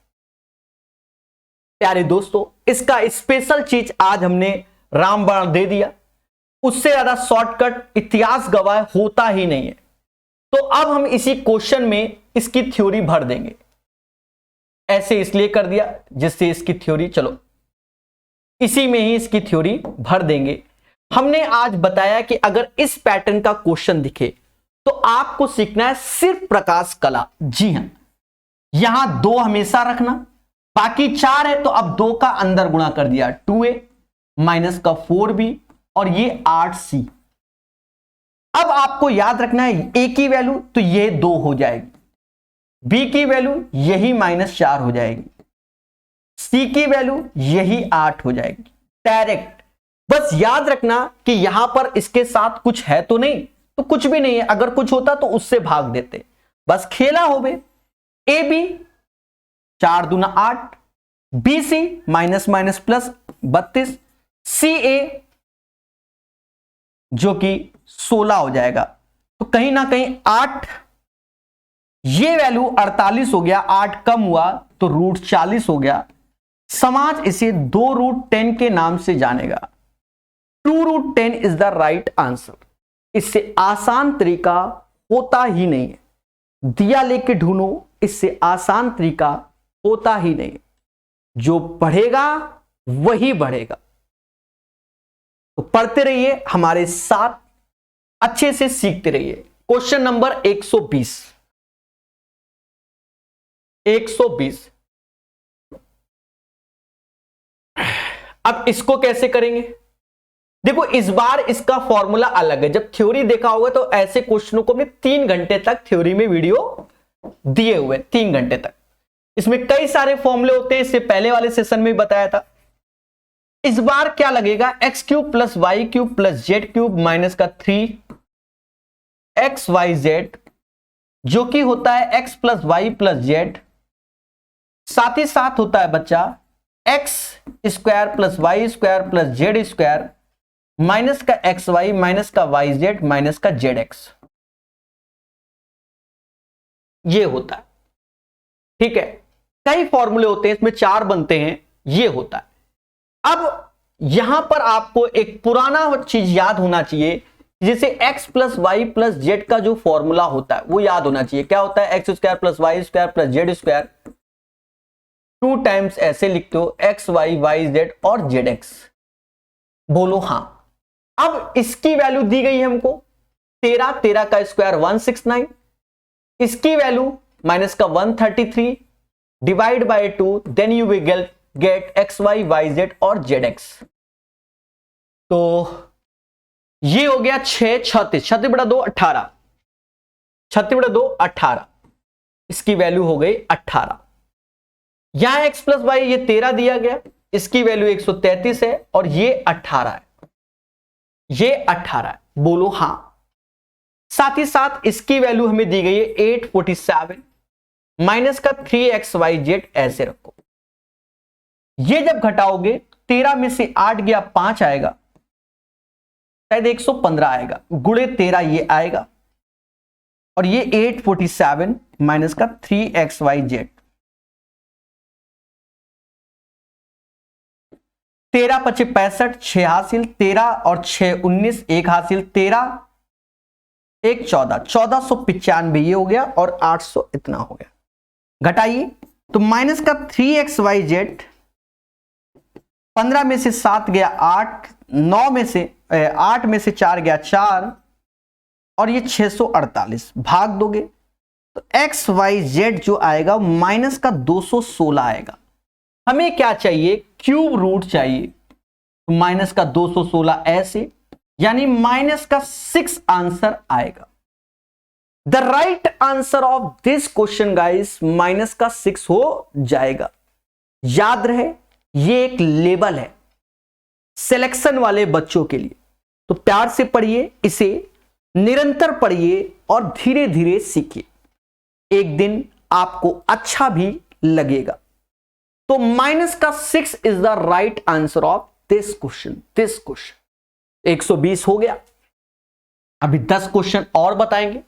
प्यारे दोस्तों, इसका स्पेशल चीज आज हमने रामबाण दे दिया, उससे ज्यादा शॉर्टकट इतिहास गवाह होता ही नहीं है। तो अब हम इसी क्वेश्चन में इसकी थ्योरी भर देंगे। ऐसे इसलिए कर दिया जिससे इसकी थ्योरी, चलो इसी में ही इसकी थ्योरी भर देंगे। हमने आज बताया कि अगर इस पैटर्न का क्वेश्चन दिखे तो आपको सीखना है सिर्फ प्रकाश कला। जी हां, यहां 2 हमेशा रखना, बाकी 4 है तो अब 2 का अंदर गुणा कर दिया 2a माइनस का 4b और ये 8c। अब आपको याद रखना है a की वैल्यू तो ये 2 हो जाएगी, b की वैल्यू यही -4 हो जाएगी, c की वैल्यू यही 8 हो जाएगी। डायरेक्ट बस याद रखना कि यहां पर इसके साथ कुछ है तो नहीं, तो कुछ भी नहीं है, अगर कुछ होता तो उससे भाग देते, बस खेला हो बे। ए बी 4 दूना 8, बी सी माइनस प्लस 32, सी ए जो कि 16 हो जाएगा। तो कहीं ना कहीं 8, ये वैल्यू 48 हो गया, 8 कम हुआ तो √40 हो गया। समाज इसे 2√10 के नाम से जानेगा। 2√10 इज द राइट आंसर। इससे आसान तरीका होता ही नहीं है, दिया लेके ढूंढो, इससे आसान तरीका होता ही नहीं। जो पढ़ेगा वही बढ़ेगा। तो पढ़ते रहिए हमारे साथ, अच्छे से सीखते रहिए। Question number 120। अब इसको कैसे करेंगे? देखो इस बार इसका फॉर्मूला अलग है। जब थ्योरी देखा होगा तो ऐसे क्वेश्चनों को मैं 3 घंटे तक थ्योरी में वीडियो दिए हुए, 3 घंटे तक। इसमें कई सारे फॉर्मूले होते हैं, इससे पहले वाले सेशन में बताया था। इस बार क्या लगेगा? x³ + y³ + z³ माइनस का 3xyz, जो कि होता है x + y + z, साथ ही साथ होता है बच्चा x² + y² + z² माइनस का xy माइनस का yz माइनस का zx, ये होता है। ठीक है, कई फॉर्मूले होते हैं, इसमें 4 बनते हैं, ये होता है। अब यहां पर आपको एक पुराना चीज याद होना चाहिए, जैसे x + y + z का जो फॉर्मूला होता है वो याद होना चाहिए। क्या होता है? x² + y² + z², 2 टाइम्स ऐसे लिखते हो x y z और zx। बोलो हां। अब इसकी वैल्यू दी गई है हमको 13 का स्क्वायर 169, इसकी वैल्यू माइनस का 133 divide by 2, then you will get x y y z और जेड एक्स। तो ये हो गया 6 36, 36 बटा 2 18, 36 बटा 2 18, इसकी वैल्यू हो गई 18। यहां x प्लस वाई ये 13 दिया गया, इसकी वैल्यू 133 है और ये 18 है, ये 18 है, बोलो हां। साथ ही साथ इसकी वैल्यू हमें दी गई है 847 माइनस का 3xyz, ऐसे रखो। ये जब घटाओगे 13 में से 8 गया 5 आएगा, शायद 115 आएगा, गुणे 13 ये आएगा और ये 847 माइनस का 3xyz, 13 पचे 65, 6 हासिल, 13 और 6 19, 1 हासिल, 13 1 14, 1495 ये हो गया और 800 इतना हो गया। घटाइए तो माइनस का 3xyz, 15 में से 7 गया 8, 9 में से 8 में से 4 गया 4 और ये 648, भाग दोगे तो xyz जो आएगा माइनस का 216 आएगा। हमें क्या चाहिए, क्यूब रूट चाहिए, तो माइनस का 216 ऐसे, यानी माइनस का 6 आंसर आएगा। The right answer of this question guys minus का 6 हो जाएगा। याद रहे ये एक लेवल है सिलेक्शन वाले बच्चों के लिए, तो प्यार से पढ़िए, इसे निरंतर पढ़िए और धीरे धीरे सीखिए, एक दिन आपको अच्छा भी लगेगा। तो माइनस का 6 is the right answer of this question. 120 हो गया। अभी 10 क्वेश्चन और बताएंगे।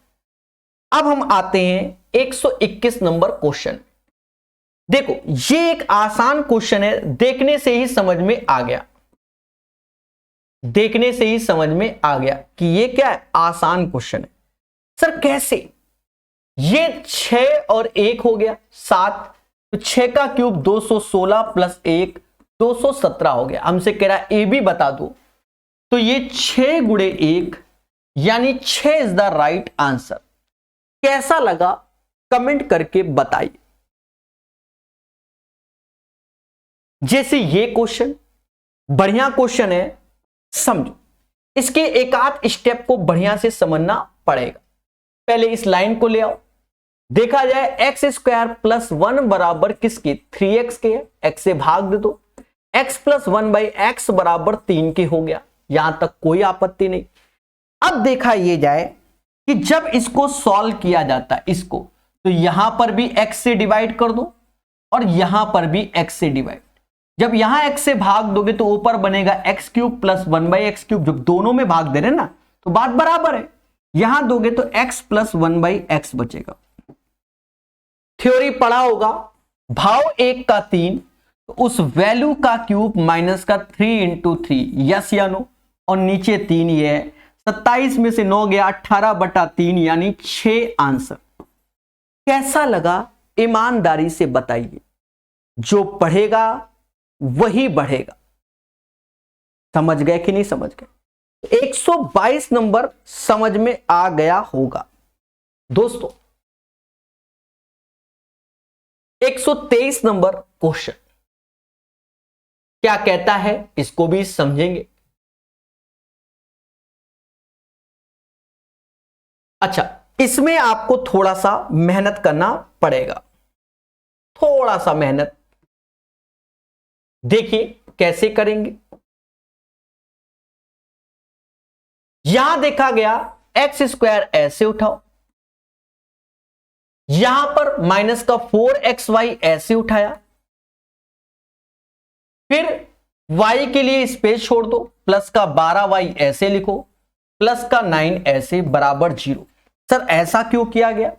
अब हम आते हैं 121 नंबर क्वेश्चन। देखो ये एक आसान क्वेश्चन है, देखने से ही समझ में आ गया, देखने से ही समझ में आ गया कि ये क्या है, आसान क्वेश्चन है। सर कैसे, ये 6 और 1 हो गया 7, तो 6 का क्यूब 216 प्लस 1 217 हो गया। हमसे कह रहा है ए बी बता दो, तो ये 6 गुणे 1 यानी 6 इज द राइट आंसर। कैसा लगा कमेंट करके बताइए। जैसे ये क्वेश्चन बढ़िया क्वेश्चन है, समझो इसके एक आध स्टेप को बढ़िया से समझना पड़ेगा। पहले इस लाइन को ले आओ, देखा जाए एक्स स्क्वायर प्लस 1 बराबर किसके, 3x के है, x से भाग दे दो, x प्लस 1 बाई एक्स बराबर 3 के हो गया, यहां तक कोई आपत्ति नहीं। अब देखा ये जाए कि जब इसको सॉल्व किया जाता है इसको, तो यहां पर भी x से डिवाइड कर दो और यहां पर भी x से डिवाइड। जब यहां x से भाग दोगे तो ऊपर बनेगा x cube plus 1 by x cube, जब दोनों में भाग दे रहे ना तो बात बराबर है। यहां दोगे तो x प्लस 1 बाई एक्स बचेगा। थ्योरी पढ़ा होगा, भाव 1 का 3 तो उस वैल्यू का क्यूब माइनस का 3 इंटू 3, यस या नो, और नीचे 3 ये है, 27 में से 9 गया 18 बटा 3 यानी 6 आंसर। कैसा लगा ईमानदारी से बताइए, जो पढ़ेगा वही बढ़ेगा। समझ गए कि नहीं समझ गए? 122 नंबर समझ में आ गया होगा दोस्तों। 123 नंबर क्वेश्चन क्या कहता है, इसको भी समझेंगे। अच्छा, इसमें आपको थोड़ा सा मेहनत करना पड़ेगा, थोड़ा सा मेहनत। देखिए कैसे करेंगे। यहां देखा गया एक्स स्क्वायर ऐसे उठाओ, यहां पर माइनस का 4xy ऐसे उठाया, फिर y के लिए स्पेस छोड़ दो, प्लस का 12y ऐसे लिखो, प्लस का 9 ऐसे बराबर 0। सर ऐसा क्यों किया गया,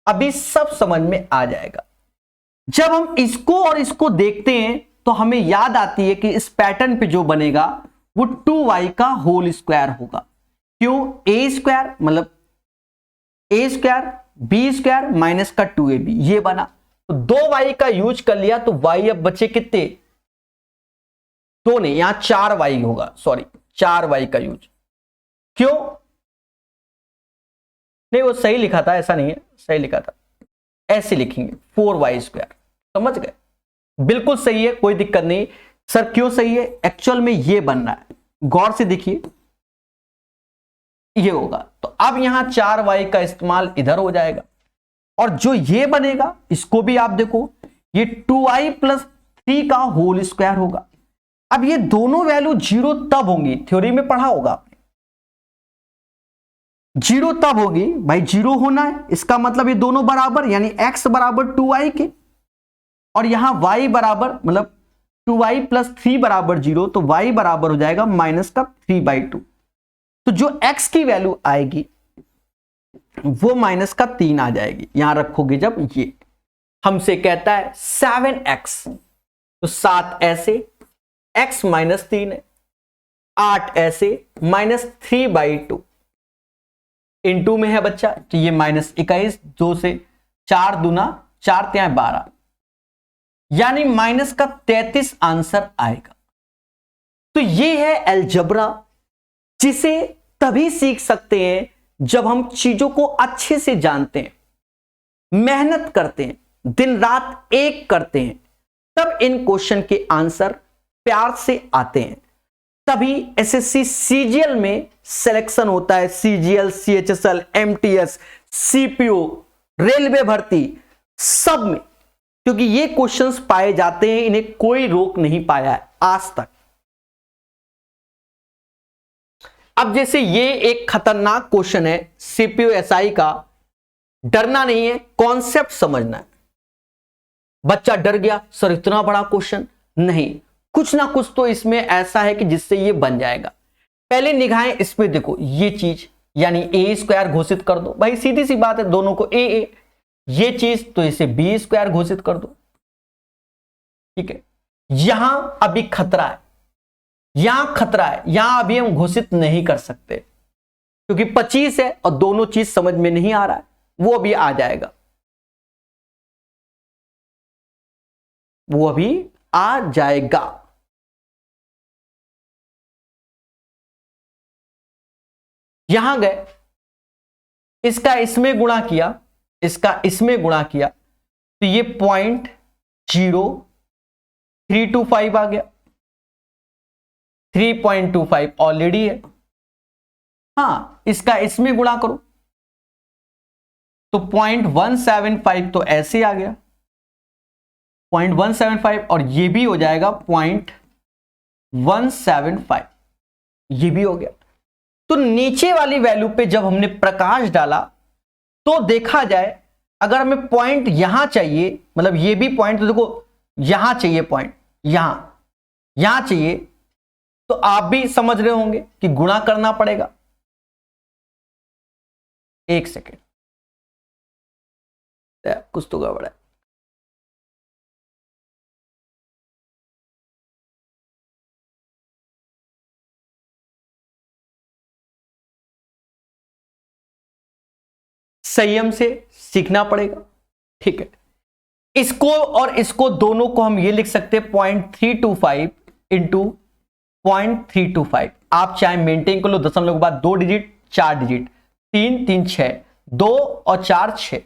अभी सब समझ में आ जाएगा। जब हम इसको और इसको देखते हैं तो हमें याद आती है कि इस पैटर्न पे जो बनेगा वो 2y का होल स्क्वायर होगा। क्यों, ए स्क्वायर मतलब ए स्क्वायर बी स्क्वायर माइनस का 2ab ये बना, तो 2y का यूज कर लिया तो y अब बचे कितने, 2 नहीं, यहां 4y होगा, सॉरी 4y का यूज। क्यों नहीं, वो सही लिखा था, ऐसा नहीं है, सही लिखा था, ऐसे लिखेंगे 4y स्क्वायर, समझ गए। बिल्कुल सही है, कोई दिक्कत नहीं। सर क्यों सही है? एक्चुअल में ये बन रहा है, गौर से देखिए, ये होगा। तो अब यहां 4y का इस्तेमाल इधर हो जाएगा, और जो ये बनेगा इसको भी आप देखो, ये 2i प्लस 3 का होल स्क्वायर होगा। अब ये दोनों वैल्यू जीरो तब होंगी, थ्योरी में पढ़ा होगा आपने, जीरो तब होगी भाई, जीरो होना है इसका मतलब ये दोनों बराबर, यानी x बराबर 2i के, और यहां y बराबर मतलब 2i प्लस 3 बराबर 0, तो y बराबर हो जाएगा माइनस का 3/2। तो जो x की वैल्यू आएगी वो माइनस का 3 आ जाएगी, यहां रखोगे जब ये हमसे कहता है 7x, तो 7 ऐसे, x माइनस 3 है, 8 ऐसे, माइनस 3/2 इनटू में है बच्चा, तो ये माइनस 21, 2 से 4 दूना 4 3 12, यानी माइनस का 33 आंसर आएगा। तो ये है अलजेब्रा, जिसे तभी सीख सकते हैं जब हम चीजों को अच्छे से जानते हैं, मेहनत करते हैं, दिन रात एक करते हैं, तब इन क्वेश्चन के आंसर प्यार से आते हैं। तभी एसएससी सीजीएल में सिलेक्शन होता है, CGL, CHSL, MTS, CPO, railway भर्ती, सब में, क्योंकि ये क्वेश्चंस पाए जाते हैं, इन्हें कोई रोक नहीं पाया है आज तक। अब जैसे ये एक खतरनाक क्वेश्चन है सीपीओ एसआई का, डरना नहीं है, कॉन्सेप्ट समझना है। बच्चा डर गया, सर इतना बड़ा क्वेश्चन, नहीं, कुछ ना कुछ तो इसमें ऐसा है कि जिससे ये बन जाएगा। पहले निगाहें इस पे देखो, ये चीज यानी ए स्क्वायर घोषित कर दो, भाई सीधी सी बात है, दोनों को ए, ये चीज तो इसे बी स्क्वायर घोषित कर दो, ठीक है। यहां अभी खतरा है, यहां खतरा है, यहां अभी हम घोषित नहीं कर सकते, क्योंकि 25 है और दोनों चीज समझ में नहीं आ रहा है, वो अभी आ जाएगा, वो अभी आ जाएगा। यहां गए, इसका इसमें गुणा किया, इसका इसमें गुणा किया, तो ये 0.0325 आ गया, 3.25 ऑलरेडी है। हाँ, इसका इसमें गुणा करो तो 0.175 तो ऐसे आ गया, 0.175, और ये भी हो जाएगा 0.175, ये भी हो गया। तो नीचे वाली वैल्यू पे जब हमने प्रकाश डाला तो देखा जाए, अगर हमें पॉइंट यहां चाहिए, मतलब ये भी पॉइंट, तो देखो यहां चाहिए पॉइंट, यहां चाहिए, तो आप भी समझ रहे होंगे कि गुणा करना पड़ेगा। एक सेकेंड, कुछ तो गड़बड़ है। संयम से सीखना पड़ेगा, ठीक है। इसको और इसको दोनों को हम ये लिख सकते हैं 0.325 इंटू 0.325। आप चाहे मेंटेन कर लो, दशमलव के बाद 2 डिजिट 4 डिजिट, 3 3 6, 2 और 4 6,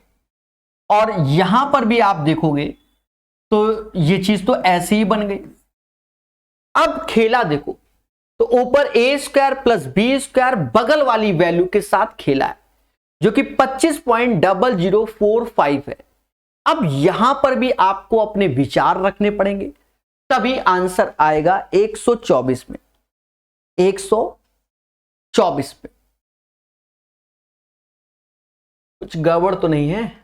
और यहां पर भी आप देखोगे तो ये चीज तो ऐसी ही बन गई। अब खेला देखो, तो ऊपर ए स्क्वायर प्लस बी स्क्वायर बगल वाली वैल्यू के साथ खेला है, जो कि 25.0045 है। अब यहां पर भी आपको अपने विचार रखने पड़ेंगे, तभी आंसर आएगा 124 में, 124 पे। कुछ गड़बड़ तो नहीं है?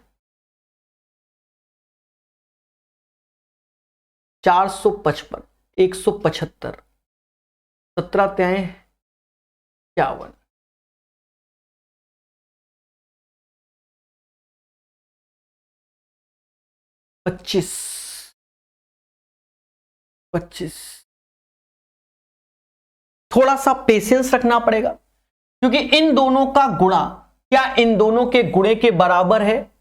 455, 175, 17 त्याएं 51, 25। थोड़ा सा पेशेंस रखना पड़ेगा, क्योंकि इन दोनों का गुणा क्या इन दोनों के गुणे के बराबर है,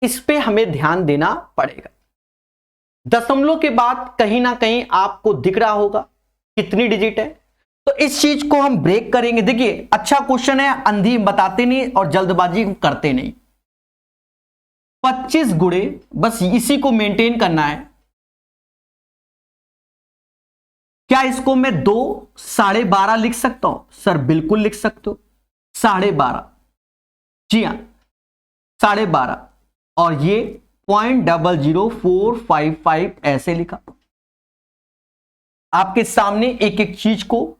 इस पे हमें ध्यान देना पड़ेगा। दशमलव के बाद कहीं ना कहीं आपको दिख रहा होगा कितनी डिजिट है, तो इस चीज को हम ब्रेक करेंगे। देखिए अच्छा क्वेश्चन है, अंधी बताते नहीं और जल्दबाजी करते नहीं। 25 गुणे, बस इसी को मेंटेन करना है, क्या इसको मैं 2 12.5 लिख सकता हूं? सर बिल्कुल लिख सकते हो, 12.5, जी हां 12.5, और ये 0.00455 ऐसे लिखा। आपके सामने एक एक चीज को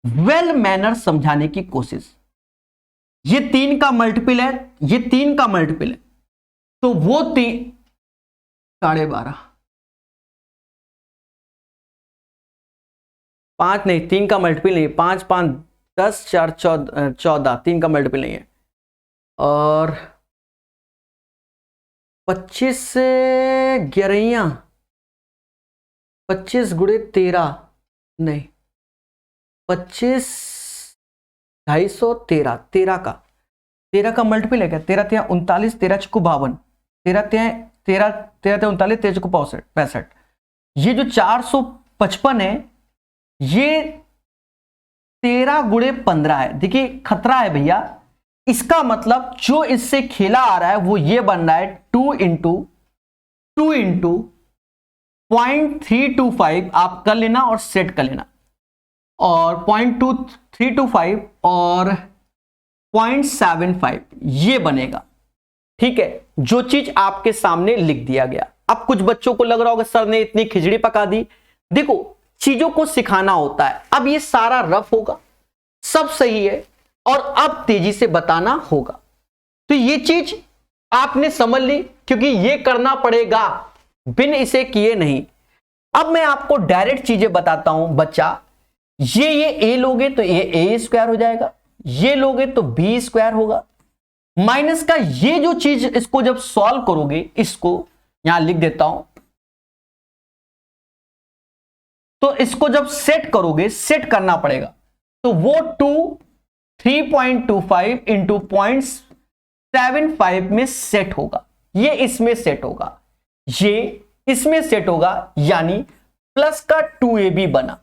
वेल मैनर समझाने की कोशिश। ये 3 का मल्टीपल है, ये 3 का मल्टीपल है, तो वो 12.5, 5 नहीं, 3 का मल्टीपल नहीं, 5 5 10 4 14, 3 का मल्टीपल नहीं है। और 25 से 11, 25 गुणे 13 नहीं, 25 250, 13 का मल्टीपल है क्या? 13 3 39, 13 6 52, 13 3 39, 13 6 65। ये जो 455 है ये 13 गुणे 15 है। देखिए खतरा है भैया, इसका मतलब जो इससे खेला आ रहा है वो ये बन रहा है 2 इंटू 0.325, आप कर लेना और सेट कर लेना, और 0.2325 और 0.75 ये बनेगा। ठीक है, जो चीज आपके सामने लिख दिया गया। अब कुछ बच्चों को लग रहा होगा सर ने इतनी खिचड़ी पका दी। देखो चीजों को सिखाना होता है। अब ये सारा रफ होगा, सब सही है, और अब तेजी से बताना होगा। तो ये चीज आपने समझ ली, क्योंकि ये करना पड़ेगा, बिन इसे किए नहीं। अब मैं आपको डायरेक्ट चीजें बताता हूं बच्चा। ये ए लोगे तो ये ए स्क्वायर हो जाएगा, ये लोगे तो बी स्क्वायर होगा, माइनस का ये जो चीज, इसको जब सॉल्व करोगे, इसको यहां लिख देता हूं, तो इसको जब सेट करोगे, सेट करना पड़ेगा, तो वो 3.25 इंटू 0.75 में सेट होगा, ये इसमें सेट होगा, ये इसमें सेट होगा, यानी प्लस का 2ab बना।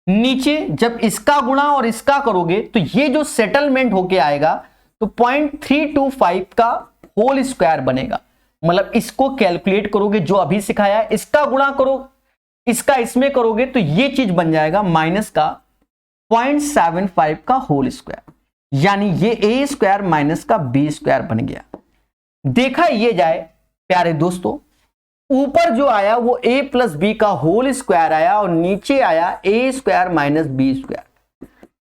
नीचे जब इसका गुणा और इसका करोगे तो ये जो सेटलमेंट होके आएगा तो 0.325 का होल स्क्वायर बनेगा। मतलब इसको कैलकुलेट करोगे, जो अभी सिखाया है, इसका गुणा करो, इसका इसमें करोगे तो ये चीज बन जाएगा माइनस का 0.75 का होल स्क्वायर, यानी ये ए स्क्वायर माइनस का बी स्क्वायर बन गया। देखा ये जाए प्यारे दोस्तों, ऊपर जो आया वो a प्लस बी का होल स्क्वायर आया, और नीचे आया ए स्क्वायर माइनस बी स्क्वायर।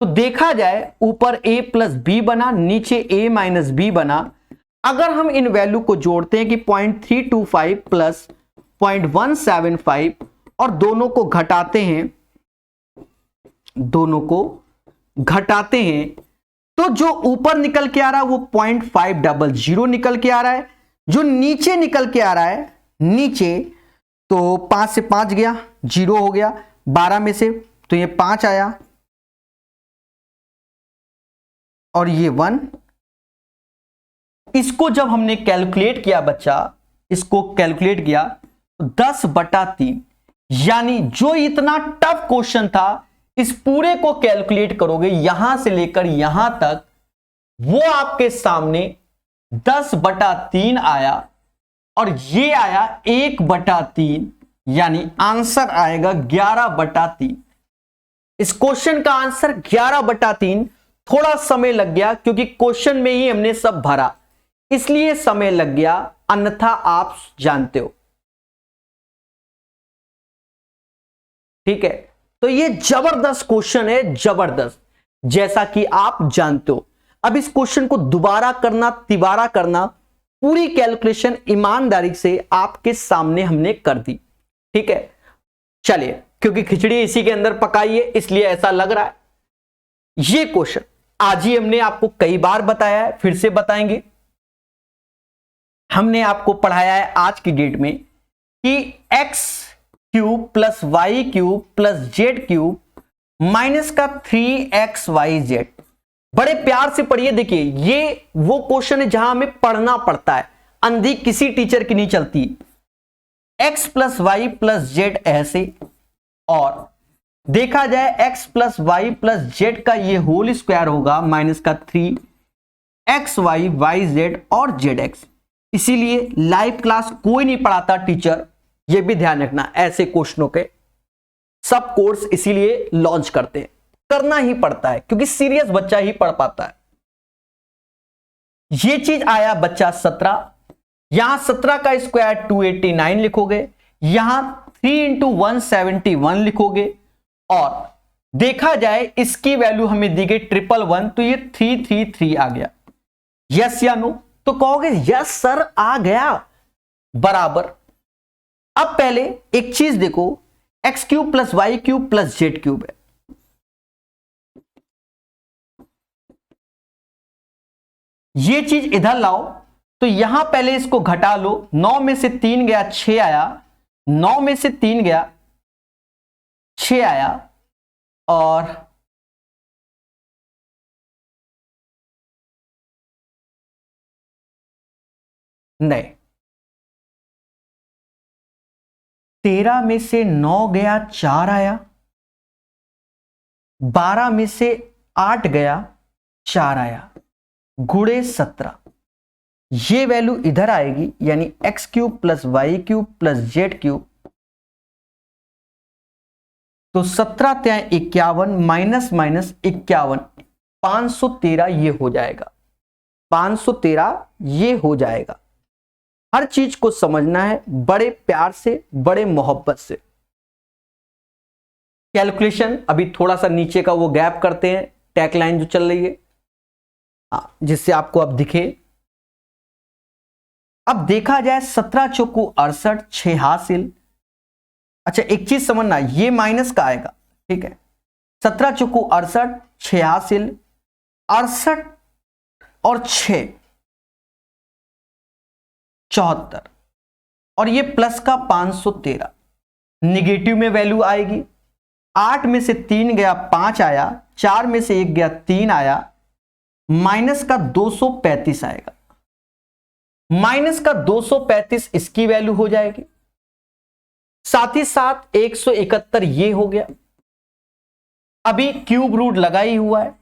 तो देखा जाए ऊपर a प्लस बी बना, नीचे a माइनस बी बना। अगर हम इन वैल्यू को जोड़ते हैं कि 0.325 प्लस 0.175 और दोनों को घटाते हैं, तो जो ऊपर निकल के आ रहा है वो 0.500 निकल के आ रहा है। जो नीचे निकल के आ रहा है, नीचे तो 5 से 5 गया, 0 हो गया, 12 में से तो ये 5 आया, और ये 1। इसको जब हमने कैलकुलेट किया बच्चा, इसको कैलकुलेट किया तो 10/3, यानी जो इतना टफ क्वेश्चन था, इस पूरे को कैलकुलेट करोगे यहां से लेकर यहां तक, वो आपके सामने 10/3 आया, और ये आया 1/3, यानी आंसर आएगा 11/3। इस क्वेश्चन का आंसर 11/3। थोड़ा समय लग गया क्योंकि क्वेश्चन में ही हमने सब भरा, इसलिए समय लग गया, अन्यथा आप जानते हो। ठीक है, तो ये जबरदस्त क्वेश्चन है, जबरदस्त, जैसा कि आप जानते हो। अब इस क्वेश्चन को दोबारा करना, तिबारा करना, पूरी कैलकुलेशन ईमानदारी से आपके सामने हमने कर दी। ठीक है, चलिए, क्योंकि खिचड़ी इसी के अंदर पकाई है इसलिए ऐसा लग रहा है। ये क्वेश्चन आज ही हमने आपको कई बार बताया है, फिर से बताएंगे। हमने आपको पढ़ाया है आज की डेट में कि x cube plus y cube plus z cube minus का 3xyz। बड़े प्यार से पढ़िए। देखिए ये वो क्वेश्चन है जहां हमें पढ़ना पड़ता है, अंधी किसी टीचर की नहीं चलती। x plus y plus z ऐसे, और देखा जाए x plus y plus z का ये होल स्क्वायर होगा माइनस का 3xy yz और zx। इसीलिए लाइव क्लास कोई नहीं पढ़ाता टीचर, ये भी ध्यान रखना ऐसे क्वेश्चनों के। सब कोर्स इसीलिए लॉन्च करते हैं, करना ही पड़ता है क्योंकि सीरियस बच्चा ही पढ़ पाता है। ये चीज आया बच्चा 17, यहां 17 का स्क्वायर 289 लिखोगे, यहां 3 इंटू 171 लिखोगे, और देखा जाए इसकी वैल्यू हमें दी गई 111, तो ये 333 आ गया। यस या नो? तो कहोगे यस सर आ गया, बराबर। अब पहले एक चीज देखो, x cube plus y cube plus z cube है, ये चीज इधर लाओ, तो यहां पहले इसको घटा लो, 9 में से 3 गया 6 आया, 9 में से 3 गया 6 आया, और नहीं, 13 में से 9 गया 4 आया, 12 में से 8 गया 4 आया, गुणे 17, ये वैल्यू इधर आएगी, यानी x cube plus y cube plus z cube, तो 17 त्यां 51 माइनस माइनस 51, 513 ये हो जाएगा, 513 ये हो जाएगा। हर चीज को समझना है बड़े प्यार से, बड़े मोहब्बत से। कैलकुलेशन अभी थोड़ा सा नीचे का वो गैप करते हैं, टैग लाइन जो चल रही है, जिससे आपको अब दिखे। अब देखा जाए 17 चौको 68, 6 हासिल। अच्छा एक चीज समझना, ये माइनस का आएगा, ठीक है, 17 चौको 68, 6 हासिल, 68 और 6 74, और ये प्लस का 513, निगेटिव में वैल्यू आएगी, 8 में से 3 गया 5 आया, 4 में से 1 गया 3 आया, माइनस का 235 आएगा, माइनस का 235 इसकी वैल्यू हो जाएगी, साथ ही साथ 171 ये हो गया। अभी क्यूब रूट लगा ही हुआ है,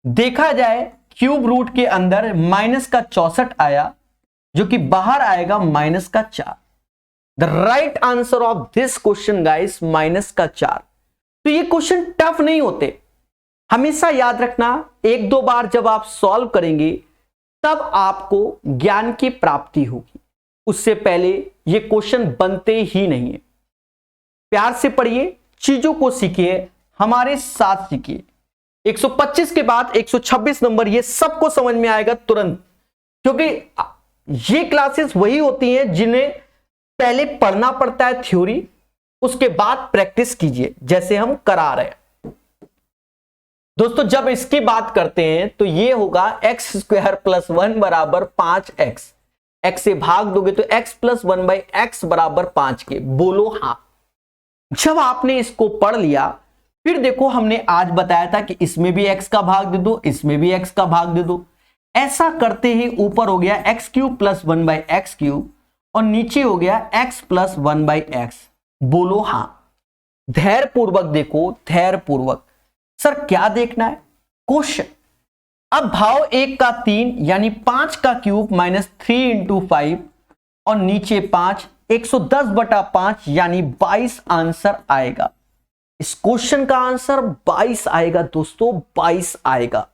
देखा जाए क्यूब रूट के अंदर माइनस का 64 आया, जो कि बाहर आएगा माइनस का 4। The right answer of this question guys minus का 4। तो ये क्वेश्चन टफ नहीं होते, हमेशा याद रखना, एक दो बार जब आप सॉल्व करेंगे तब आपको ज्ञान की प्राप्ति होगी, उससे पहले ये क्वेश्चन बनते ही नहीं है। प्यार से पढ़िए, चीजों को सीखिए, हमारे साथ सीखिए। 125 के बाद 126 नंबर ये सबको समझ में आएगा तुरंत, क्योंकि ये क्लासेस वही होती हैं जिन्हें पहले पढ़ना पड़ता है थ्योरी, उसके बाद प्रैक्टिस कीजिए जैसे हम करा रहे हैं। दोस्तों जब इसकी बात करते हैं तो ये होगा एक्स स्क्वायर प्लस 1 बराबर 5x, x से भाग दोगे तो x प्लस 1 बाई एक्स बराबर 5 के, बोलो हाँ। जब आपने इसको पढ़ लिया, फिर देखो हमने आज बताया था कि इसमें भी x का भाग दे दो, इसमें भी x का भाग दे दो, ऐसा करते ही ऊपर हो गया x cube plus 1 by x cube, और नीचे हो गया x प्लस 1 बाई एक्स, बोलो हाँ। धैर्य पूर्वक देखो, धैर्य पूर्वक। सर क्या देखना है? क्वेश्चन। अब भाव 1 का 3 यानी 5 का क्यूब माइनस 3 इंटू 5, और नीचे 5, 110 बटा 5 यानी 22 आंसर आएगा। इस क्वेश्चन का आंसर 22 आएगा दोस्तों, 22 आएगा।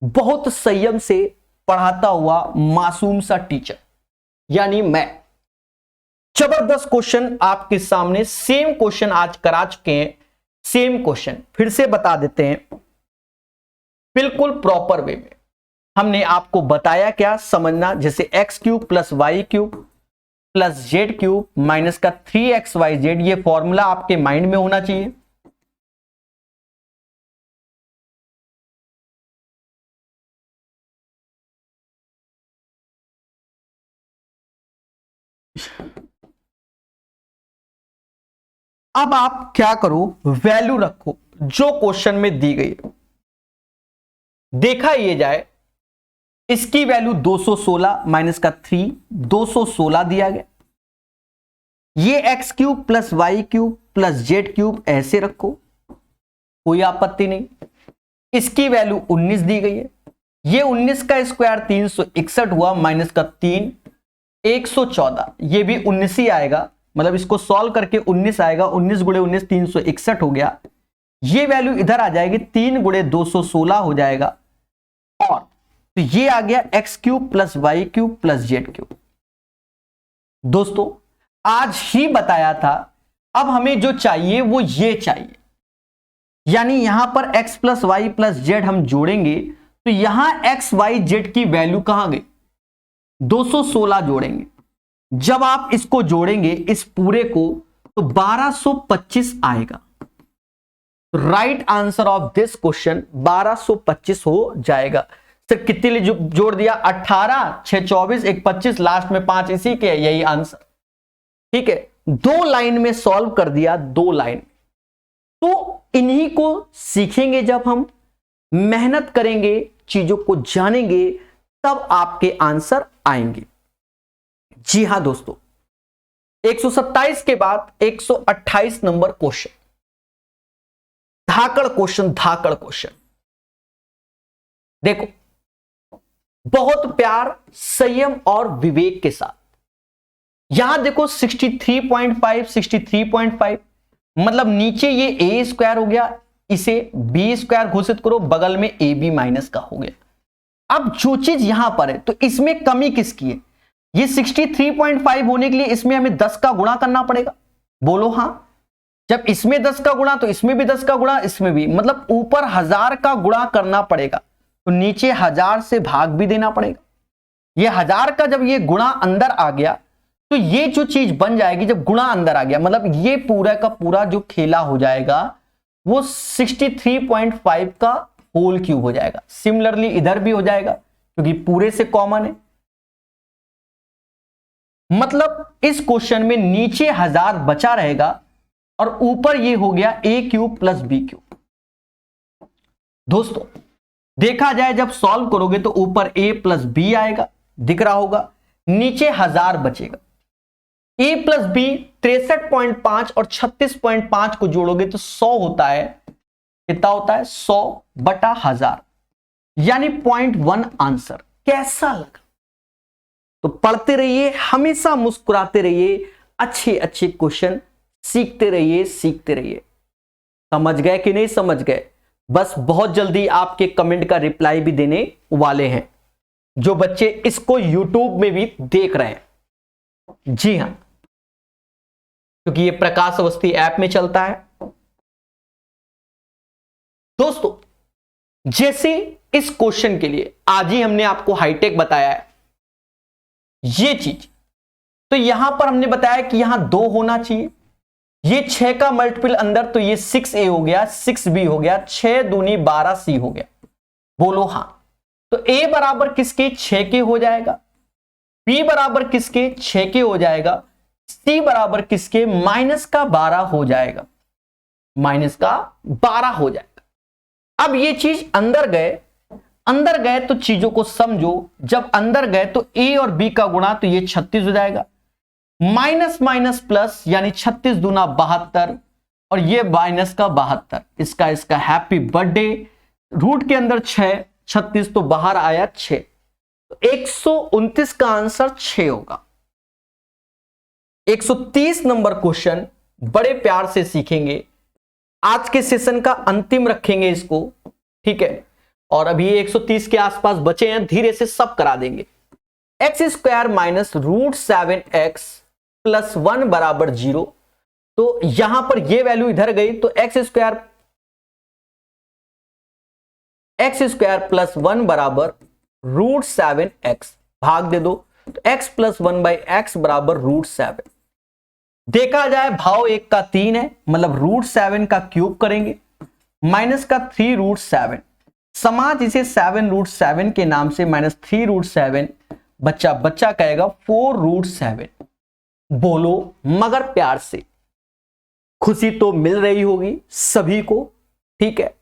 बहुत संयम से पढ़ाता हुआ मासूम सा टीचर यानी मैं। जबरदस्त क्वेश्चन आपके सामने, सेम क्वेश्चन आज करा चुके हैं, सेम क्वेश्चन फिर से बता देते हैं बिल्कुल प्रॉपर वे में। हमने आपको बताया क्या समझना, जैसे x cube plus y cube plus z cube minus का 3xyz, ये फॉर्मूला आपके माइंड में होना चाहिए। अब आप क्या करो, वैल्यू रखो जो क्वेश्चन में दी गई है। देखा ये जाए, इसकी वैल्यू 216 माइनस का 3, 216 दिया गया। ये x cube plus y cube plus z cube ऐसे रखो, कोई आपत्ति नहीं। इसकी वैल्यू 19 दी गई है। ये 19 का स्क्वायर 361 हुआ, माइनस का 3, 114, ये भी 19 ही आएगा। मतलब इसको सॉल्व करके 19 आएगा, 19 गुणे 19 361 हो गया। ये वैल्यू इधर आ जाएगी, 3 गुणे 216 हो जाएगा, और तो ये आ गया x cube plus y cube plus z cube. दोस्तों आज ही बताया था, अब हमें जो चाहिए वो ये चाहिए, यानी यहां पर x plus y plus z हम जोड़ेंगे तो यहां x y z की वैल्यू कहां गई, 216 जोड़ेंगे। जब आप इसको जोड़ेंगे इस पूरे को तो 1225 आएगा। Right answer of this question 1225 हो जाएगा। सर कितने जोड़ दिया, 18, 6 24, 1 25, लास्ट में 5 इसी के, यही आंसर। ठीक है, 2 लाइन में सॉल्व कर दिया, 2 लाइन। तो इन्हीं को सीखेंगे, जब हम मेहनत करेंगे, चीजों को जानेंगे, तब आपके आंसर आएंगे। जी हां दोस्तों, 127 के बाद 128 नंबर क्वेश्चन, धाकड़ क्वेश्चन, धाकड़ क्वेश्चन। देखो बहुत प्यार, संयम और विवेक के साथ यहां देखो 63.5, 63.5 मतलब नीचे ये ए स्क्वायर हो गया, इसे बी स्क्वायर घोषित करो, बगल में ए बी माइनस का हो गया। अब जो चीज यहां पर है तो इसमें कमी किसकी है, ये 63.5 होने के लिए इसमें हमें 10 का गुणा करना पड़ेगा। बोलो हां, जब इसमें 10 का गुणा तो इसमें भी 10 का गुणा, इसमें भी, मतलब ऊपर 1000 का गुणा करना पड़ेगा, तो नीचे 1000 से भाग भी देना पड़ेगा। ये 1000 का जब ये गुणा अंदर आ गया तो ये जो चीज बन जाएगी, जब गुणा अंदर आ गया मतलब ये पूरा का पूरा जो खेला हो जाएगा वो 63.5 का होल क्यूब हो जाएगा। सिमिलरली इधर भी हो जाएगा क्योंकि पूरे से कॉमन है। मतलब इस क्वेश्चन में नीचे 1000 बचा रहेगा और ऊपर ये हो गया ए क्यूब प्लस बी क्यूब। दोस्तों देखा जाए जब सॉल्व करोगे तो ऊपर ए प्लस बी आएगा, दिख रहा होगा, नीचे 1000 बचेगा। ए प्लस बी 63.5 और 36.5 को जोड़ोगे तो 100 होता है। कितना होता है, 100 बटा 1000, यानी 0.1 आंसर। कैसा लगा? तो पढ़ते रहिए, हमेशा मुस्कुराते रहिए, अच्छे अच्छे क्वेश्चन सीखते रहिए, सीखते रहिए। समझ गए कि नहीं समझ गए? बस बहुत जल्दी आपके कमेंट का रिप्लाई भी देने वाले हैं जो बच्चे इसको YouTube में भी देख रहे हैं। जी हां, क्योंकि ये प्रकाश अवस्थी ऐप में चलता है। दोस्तों जैसे इस क्वेश्चन के लिए आज ही हमने आपको हाईटेक बताया है ये चीज, तो यहां पर हमने बताया कि यहां 2 होना चाहिए, ये 6 का मल्टीपल अंदर, तो ये 6a हो गया, 6b हो गया, 6 दूनी 12c हो गया। बोलो हां। तो a बराबर किसके, 6 के हो जाएगा, b बराबर किसके, 6 के हो जाएगा, c बराबर किसके, माइनस का 12 हो जाएगा, माइनस का 12 हो जाएगा। अब ये चीज अंदर गए तो चीजों को समझो, जब अंदर गए तो a और b का गुणा तो ये 36 हो जाएगा, माइनस माइनस प्लस यानी 36 दूना 72 और ये माइनस का 72, इसका हैप्पी बर्थडे। रूट के अंदर 6, 36 तो बाहर आया 6, तो 129 का आंसर 6 होगा। 130 नंबर क्वेश्चन बड़े प्यार से सीखेंगे, आज के सेशन का अंतिम रखेंगे इसको, ठीक है। और अभी 130 के आसपास बचे हैं, धीरे से सब करा देंगे। X square minus root 7x plus 1 बराबर 0, तो यहां पर ये वैल्यू इधर गई तो एक्स स्क्वायर प्लस 1 बराबर रूट 7x, भाग दे दो तो x प्लस 1 बाई एक्स बराबर रूट 7। देखा जाए भाव 1 का 3 है, मतलब रूट 7 का क्यूब करेंगे, माइनस का 3 रूट 7, समाज इसे 7 रूट 7 के नाम से, माइनस 3 रूट 7, बच्चा कहेगा 4 रूट 7। बोलो मगर प्यार से, खुशी तो मिल रही होगी सभी को, ठीक है।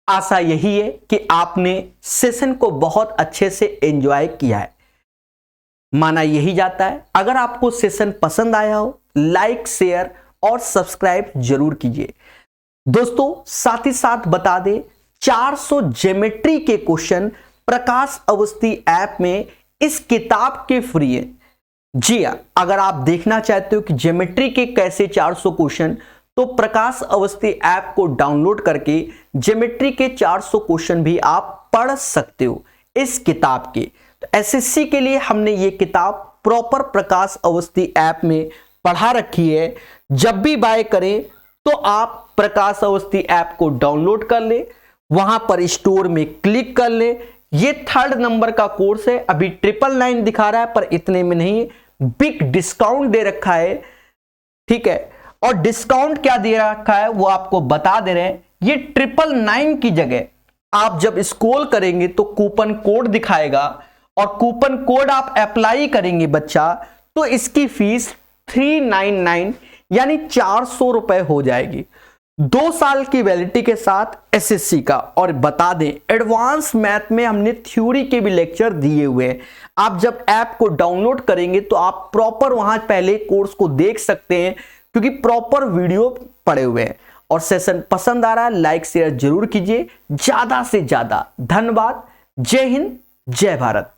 आशा यही है कि आपने सेशन को बहुत अच्छे से एंजॉय किया है, माना यही जाता है। अगर आपको सेशन पसंद आया हो, लाइक शेयर और सब्सक्राइब जरूर कीजिए। दोस्तों साथ ही साथ बता दें, 400 ज्योमेट्री के क्वेश्चन प्रकाश अवस्थी ऐप में इस किताब के फ्री है। जी हाँ, अगर आप देखना चाहते हो कि ज्योमेट्री के कैसे 400 क्वेश्चन, तो प्रकाश अवस्थी ऐप को डाउनलोड करके ज्योमेट्री के 400 क्वेश्चन भी आप पढ़ सकते हो इस किताब के। तो एसएससी के लिए हमने ये किताब प्रॉपर प्रकाश अवस्थी ऐप में पढ़ा रखी है। जब भी बाय करें तो आप प्रकाश अवस्थी ऐप को डाउनलोड कर ले, वहां पर स्टोर में क्लिक कर ले। ये 3rd नंबर का कोर्स है, अभी 999 दिखा रहा है पर इतने में नहीं, बिग डिस्काउंट दे रखा है, ठीक है। और डिस्काउंट क्या दे रखा है वो आपको बता दे रहे हैं। ये 999 की जगह आप जब स्क्रॉल करेंगे तो कूपन कोड दिखाएगा, और कूपन कोड आप अप्लाई करेंगे बच्चा, तो इसकी फीस 399 यानी 400 रुपए हो जाएगी 2 साल की वैलिडिटी के साथ एसएससी का। और बता दें एडवांस मैथ में हमने थ्योरी के भी लेक्चर दिए हुए हैं। आप जब ऐप को डाउनलोड करेंगे तो आप प्रॉपर वहां पहले कोर्स को देख सकते हैं, क्योंकि प्रॉपर वीडियो पड़े हुए हैं। और सेशन पसंद आ रहा है लाइक शेयर जरूर कीजिए, ज्यादा से ज्यादा। धन्यवाद। जय हिंद, जय भारत।